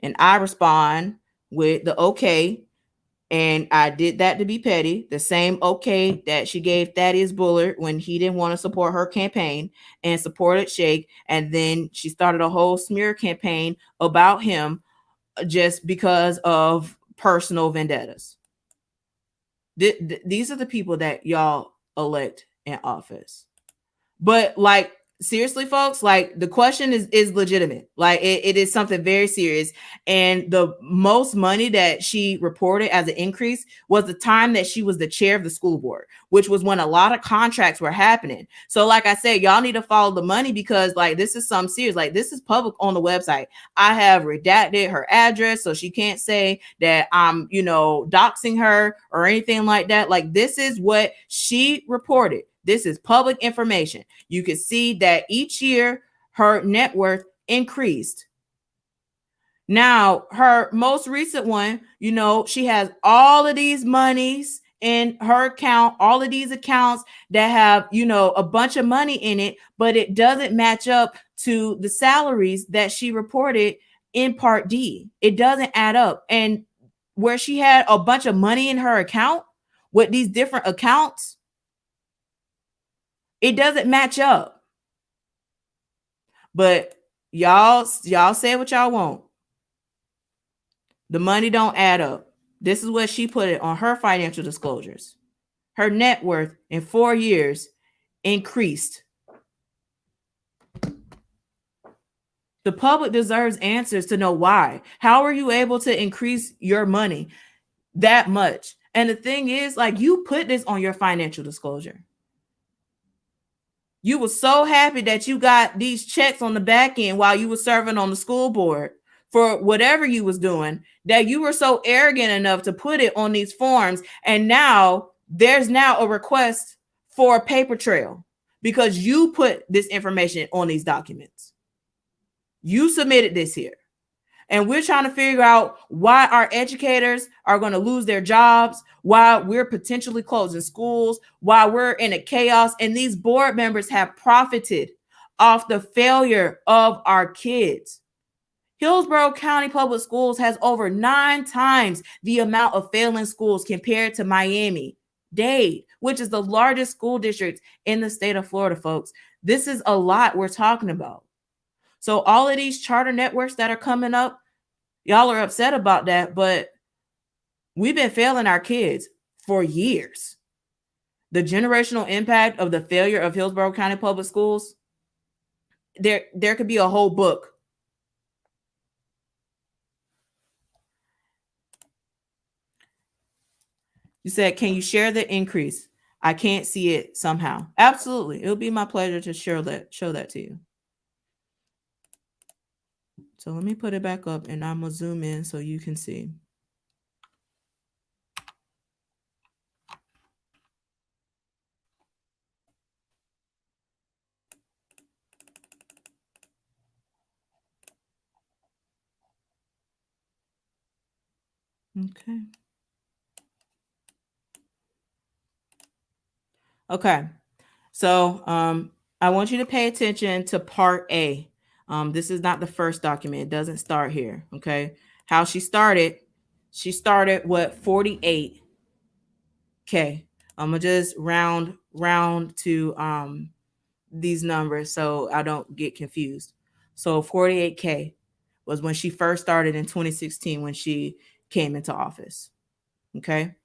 Speaker 1: And I respond with the okay. And I did that to be petty. The same okay that she gave Thaddeus Bullard when he didn't want to support her campaign and supported Shake. And then she started a whole smear campaign about him just because of personal vendettas. These are the people that y'all elect in office. But like, seriously, folks, like the question is legitimate. Like it is something very serious. And the most money that she reported as an increase was the time that she was the chair of the school board, which was when a lot of contracts were happening. So like I said, y'all need to follow the money, because like this is some serious, like this is public on the website. I have redacted her address so she can't say that I'm, doxing her or anything like that. Like this is what she reported. This is public information. You can see that each year her net worth increased. Now, her most recent one, she has all of these monies in her account, all of these accounts that have, a bunch of money in it, but it doesn't match up to the salaries that she reported in Part D. It doesn't add up. And where she had a bunch of money in her account with these different accounts, it doesn't match up. But y'all say what y'all want. The money don't add up. This is what she put it on her financial disclosures. Her net worth in 4 years increased. The public deserves answers to know why. How are you able to increase your money that much? And the thing is, like, you put this on your financial disclosure. You were so happy that you got these checks on the back end while you were serving on the school board for whatever you was doing, that you were so arrogant enough to put it on these forms. And now there's now a request for a paper trail because you put this information on these documents. You submitted this here. And we're trying to figure out why our educators are going to lose their jobs, why we're potentially closing schools, why we're in a chaos. And these board members have profited off the failure of our kids. Hillsborough County Public Schools has over 9 times the amount of failing schools compared to Miami-Dade, which is the largest school district in the state of Florida, folks. This is a lot we're talking about. So all of these charter networks that are coming up, y'all are upset about that, but we've been failing our kids for years. The generational impact of the failure of Hillsborough County Public Schools, there could be a whole book. You said, can you share the increase? I can't see it somehow. Absolutely. It'll be my pleasure to show that to you. So let me put it back up and I'm going to zoom in so you can see. Okay. Okay. So I want you to pay attention to part A. This is not the first document. It doesn't start here. Okay. How she started with 48K. I'm gonna just round to these numbers so I don't get confused. So 48K was when she first started in 2016 when she came into office. Okay.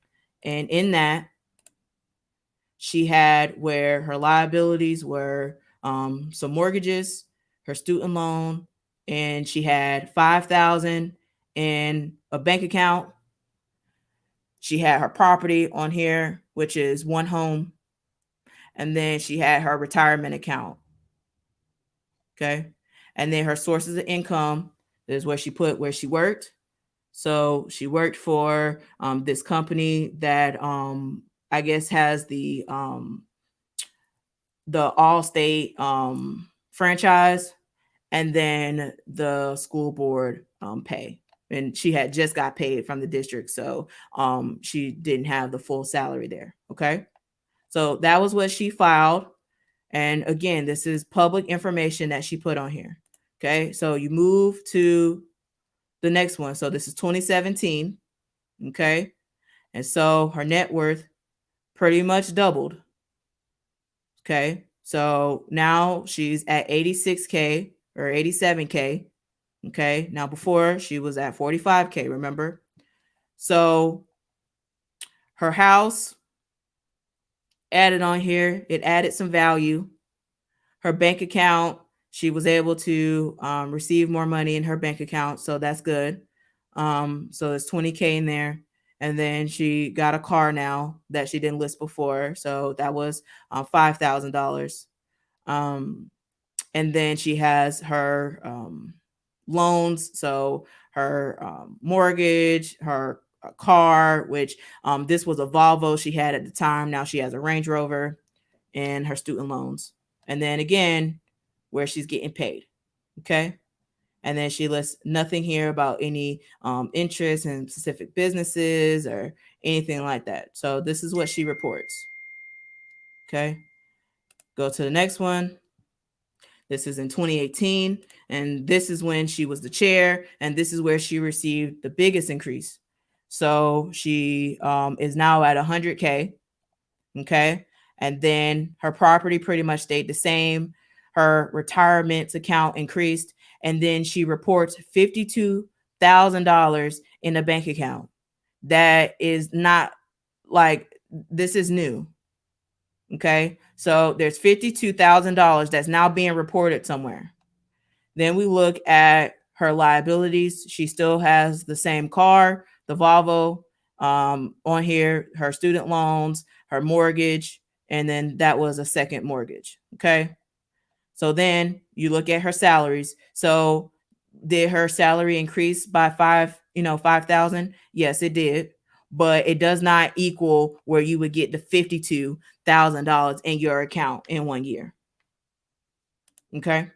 Speaker 1: And in that, she had where her liabilities were some mortgages, her student loan, and she had $5,000 in a bank account. She had her property on here, which is one home. And then she had her retirement account. Okay. And then her sources of income is where she put where she worked, So she worked for this company that I guess has the Allstate franchise, and then the school board pay. And she had just got paid from the district, so she didn't have the full salary there. Okay, so that was what she filed. And again, this is public information that she put on here. Okay, so you move to the next one. So this is 2017. Okay, and so her net worth pretty much doubled. Okay, so now she's at 86K or 87K. Okay, now before she was at 45K, remember? So her house added on here, it added some value. Her bank account, she was able to receive more money in her bank account, so that's good. So there's 20K in there. And then she got a car now that she didn't list before, so that was $5,000. And then she has her loans, so her mortgage, her car, which this was a Volvo she had at the time. Now she has a Range Rover, and her student loans. And then again, where she's getting paid. Okay. And then she lists nothing here about any interest in specific businesses or anything like that. So this is what she reports. Okay. Go to the next one. This is in 2018. And this is when she was the chair. And this is where she received the biggest increase. So she is now at 100K. Okay. And then her property pretty much stayed the same. Her retirement account increased. And then she reports $52,000 in a bank account. That is not like, this is new. Okay. So there's $52,000 that's now being reported somewhere. Then we look at her liabilities. She still has the same car, the Volvo, on here, her student loans, her mortgage, and then that was a second mortgage. Okay. So then you look at her salaries. So did her salary increase by 5,000? Yes, it did. But it does not equal where you would get the $52,000 in your account in 1 year. Okay.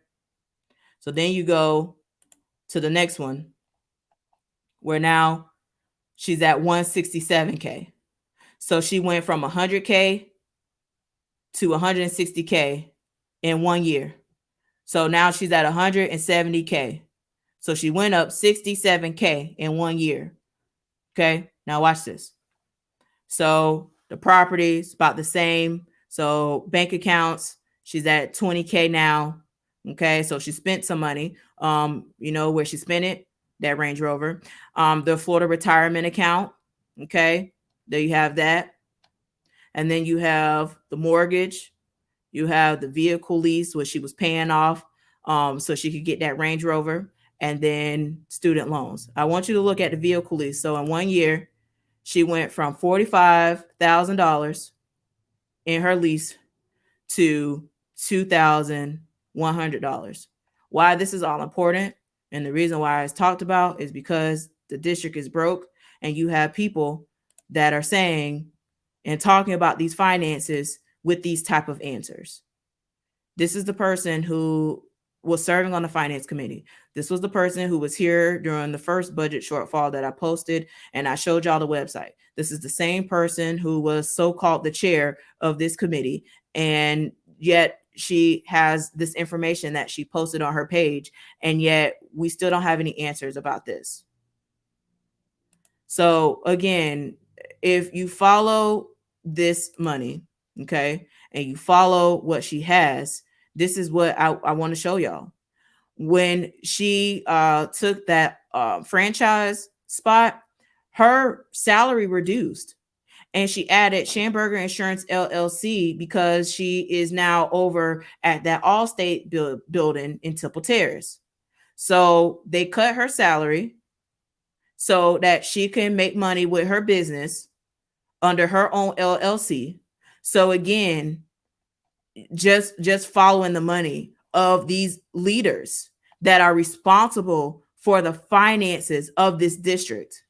Speaker 1: So then you go to the next one, where now she's at 167K. So she went from 100K to 160K in 1 year. So now she's at 170K. So she went up 67K in 1 year. Okay, now watch this. So the property is about the same. So bank accounts, she's at 20K now. Okay, so she spent some money. Where she spent it, that Range Rover. The Florida retirement account. Okay, there you have that. And then you have the mortgage. You have the vehicle lease, which she was paying off so she could get that Range Rover, and then student loans. I want you to look at the vehicle lease. So in 1 year, she went from $45,000 in her lease to $2,100. Why this is all important, and the reason why it's talked about, is because the district is broke, and you have people that are saying and talking about these finances with these type of answers. This is the person who was serving on the finance committee. This was the person who was here during the first budget shortfall that I posted, and I showed y'all the website. This is the same person who was so-called the chair of this committee, and yet she has this information that she posted on her page, and yet we still don't have any answers about this. So again, if you follow this money, okay, and you follow what she has, this is what I want to show y'all. When she took that franchise spot, her salary reduced, and she added Schamberger Insurance LLC because she is now over at that Allstate building in Temple Terrace. So they cut her salary so that she can make money with her business under her own LLC. So again, just following the money of these leaders that are responsible for the finances of this district,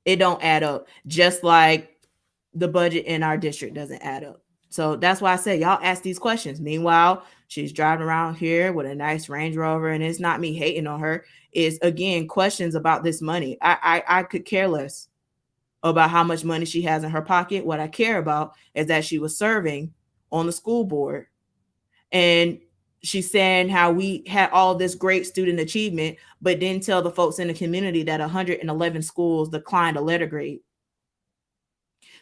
Speaker 1: it don't add up, just like the budget in our district doesn't add up. So that's why I say y'all ask these questions. Meanwhile, she's driving around here with a nice Range Rover, and it's not me hating on her. It's again questions about this money. I could care less about how much money she has in her pocket. What I care about is that she was serving on the school board, and she's saying how we had all this great student achievement, but didn't tell the folks in the community that 111 schools declined a letter grade.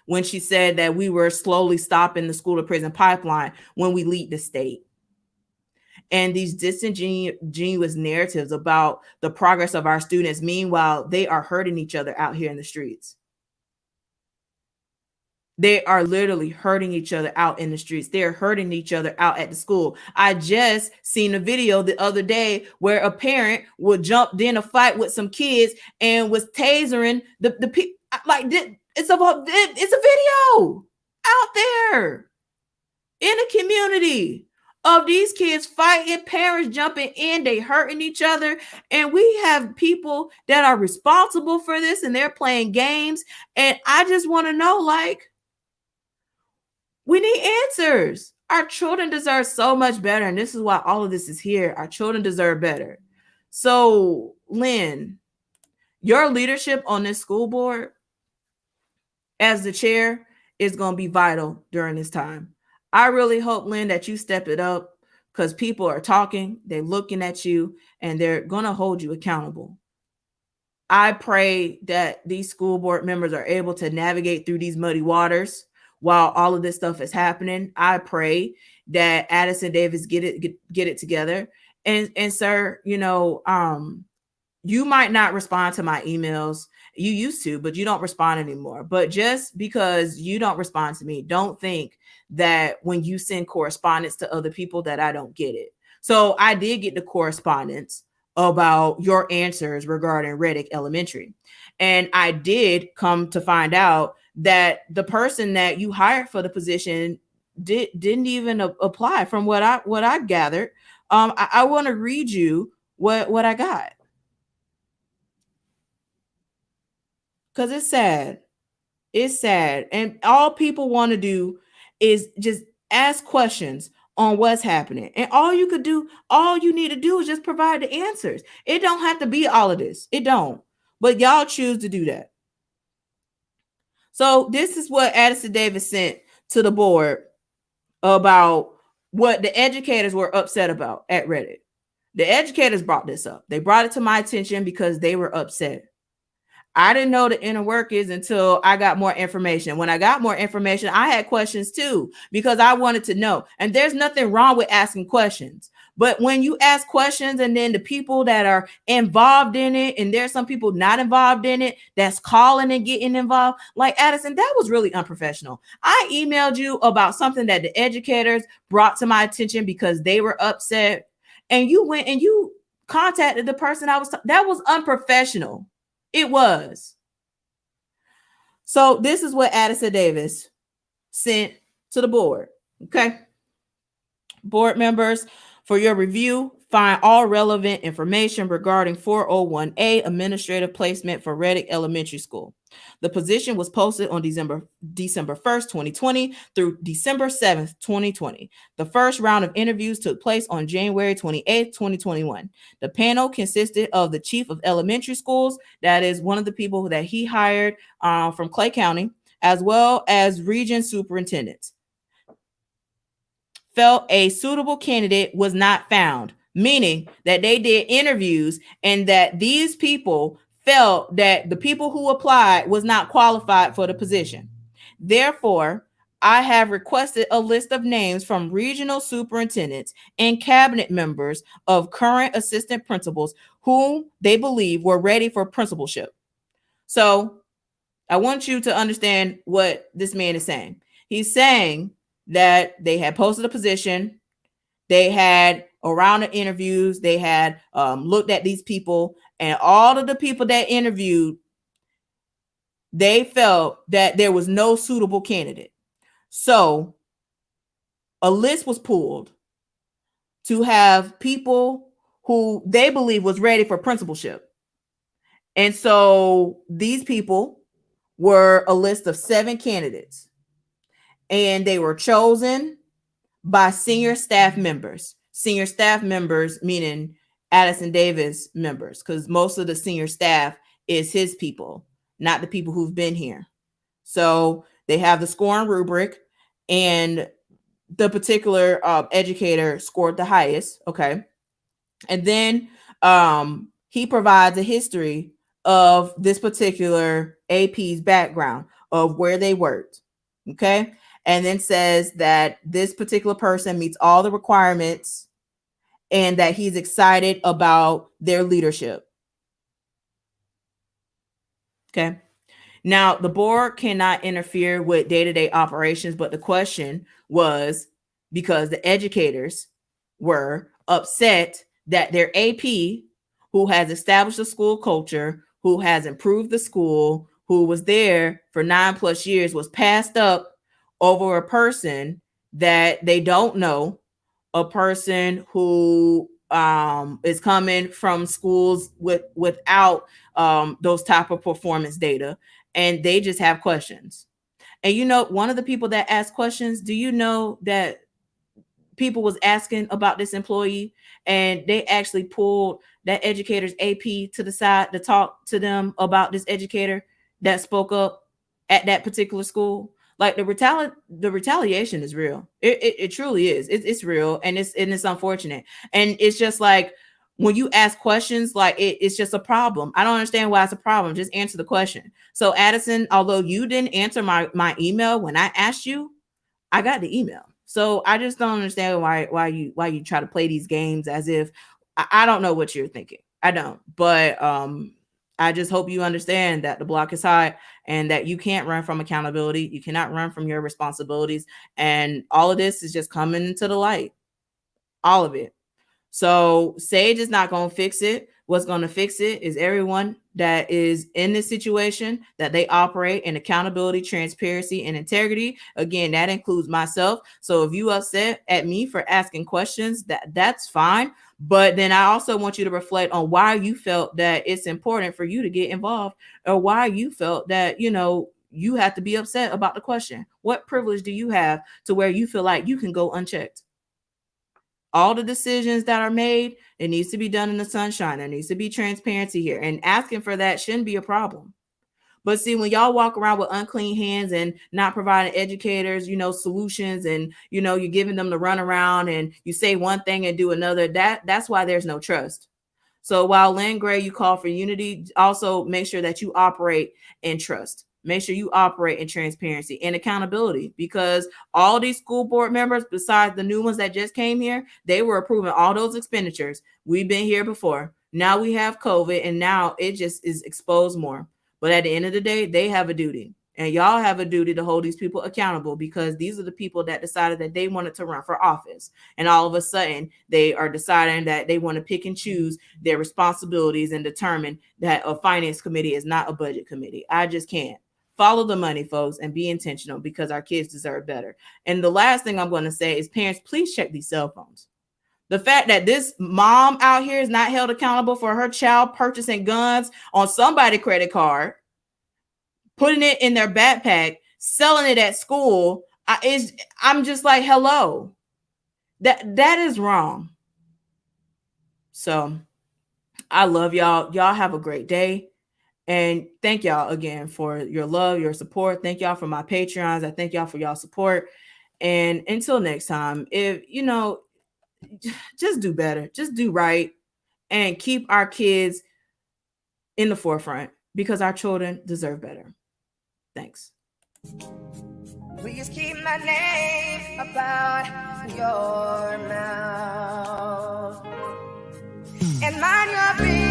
Speaker 1: When she said that we were slowly stopping the school to prison pipeline when we lead the state. And these disingenuous narratives about the progress of our students, meanwhile, they are hurting each other out here in the streets. They are literally hurting each other out in the streets. They're hurting each other out at the school. I just seen a video the other day where a parent would jump in a fight with some kids and was tasering the people. Like, it's a video out there in the community of these kids fighting, parents jumping in, they hurting each other. And we have people that are responsible for this, and they're playing games. And I just want to know, like, we need answers. Our children deserve so much better. And this is why all of this is here. Our children deserve better. So, Lynn, your leadership on this school board as the chair is going to be vital during this time. I really hope, Lynn, that you step it up, because people are talking, they're looking at you, and they're going to hold you accountable. I pray that these school board members are able to navigate through these muddy waters while all of this stuff is happening. I pray that Addison Davis get it together. And sir, you might not respond to my emails. You used to, but you don't respond anymore. But just because you don't respond to me, don't think that when you send correspondence to other people that I don't get it. So I did get the correspondence about your answers regarding Reddick Elementary. And I did come to find out that the person that you hired for the position didn't even apply, from what I gathered. I want to read you what I got, because it's sad. It's sad. And all people want to do is just ask questions on what's happening. And all you need to do is just provide the answers. It don't have to be all of this. It don't. But y'all choose to do that. So this is what Addison Davis sent to the board about what the educators were upset about at Reddick. The educators brought this up. They brought it to my attention because they were upset. I didn't know the inner workings until I got more information. When I got more information, I had questions too, because I wanted to know. And there's nothing wrong with asking questions. But when you ask questions and then the people that are involved in it, and there's some people not involved in it, that's calling and getting involved, like Addison, that was really unprofessional. I emailed you about something that the educators brought to my attention because they were upset. And you went and you contacted the person that was unprofessional. It was. So this is what Addison Davis sent to the board. Okay. Board members, for your review, find all relevant information regarding 401A administrative placement for Reddick Elementary School. The position was posted on December 1st, 2020 through December 7th, 2020. The first round of interviews took place on January 28th, 2021. The panel consisted of the chief of elementary schools, that is one of the people that he hired from Clay County, as well as region superintendents. Felt a suitable candidate was not found, meaning that they did interviews and that these people felt that the people who applied was not qualified for the position. Therefore, I have requested a list of names from regional superintendents and cabinet members of current assistant principals whom they believe were ready for principalship. So I want you to understand what this man is saying. He's saying that they had posted a position, they had a round of interviews, they had looked at these people, and all of the people that interviewed, they felt that there was no suitable candidate. So a list was pulled to have people who they believe was ready for principalship. And so these people were a list of 7 candidates, and they were chosen by senior staff members. Senior staff members meaning Addison Davis members, because most of the senior staff is his people, not the people who've been here. So they have the scoring rubric, and the particular educator scored the highest. Okay. And then he provides a history of this particular AP's background of where they worked. Okay. And then says that this particular person meets all the requirements and that he's excited about their leadership. Okay. Now, the board cannot interfere with day-to-day operations, but the question was because the educators were upset that their AP, who has established a school culture, who has improved the school, who was there for 9+ years, was passed up over a person that they don't know, a person who is coming from schools without those type of performance data, and they just have questions. And you know, one of the people that asked questions, do you know that people was asking about this employee, and they actually pulled that educator's AP to the side to talk to them about this educator that spoke up at that particular school? Like the retaliation is real. It truly is. It's real, and it's unfortunate. And it's just like when you ask questions, like it's just a problem. I don't understand why it's a problem. Just answer the question. So Addison, although you didn't answer my email when I asked you, I got the email. So I just don't understand why you try to play these games as if I don't know what you're thinking. I don't. But I just hope you understand that the block is hot and that you can't run from accountability. You cannot run from your responsibilities. And all of this is just coming to the light. All of it. So Sage is not going to fix it. What's going to fix it is everyone that is in this situation, that they operate in accountability, transparency, and integrity. Again, that includes myself. So if you upset at me for asking questions, that's fine. But then I also want you to reflect on why you felt that it's important for you to get involved, or why you felt that, you know, you have to be upset about the question. What privilege do you have to where you feel like you can go unchecked? All the decisions that are made, it needs to be done in the sunshine. There needs to be transparency here, and asking for that shouldn't be a problem. But see, when y'all walk around with unclean hands and not providing educators, you know, solutions, and, you know, you're giving them the runaround, and you say one thing and do another, that's why there's no trust. So while Lynn Gray, you call for unity, also make sure that you operate in trust. Make sure you operate in transparency and accountability, because all these school board members, besides the new ones that just came here, they were approving all those expenditures. We've been here before. Now we have COVID, and now it just is exposed more. But at the end of the day, they have a duty, and y'all have a duty to hold these people accountable, because these are the people that decided that they wanted to run for office. And all of a sudden, they are deciding that they want to pick and choose their responsibilities and determine that a finance committee is not a budget committee. I just can't. Follow the money, folks, and be intentional, because our kids deserve better. And the last thing I'm going to say is, parents, please check these cell phones. The fact that this mom out here is not held accountable for her child purchasing guns on somebody's credit card, putting it in their backpack, selling it at school, I'm just like, hello, that is wrong. So I love y'all. Y'all have a great day. And thank y'all again for your love, your support. Thank y'all for my Patreons. I thank y'all for y'all support. And until next time, if you know, just do better, just do right, and keep our kids in the forefront, because our children deserve better. Thanks. Please keep my name about your mouth and mind your business.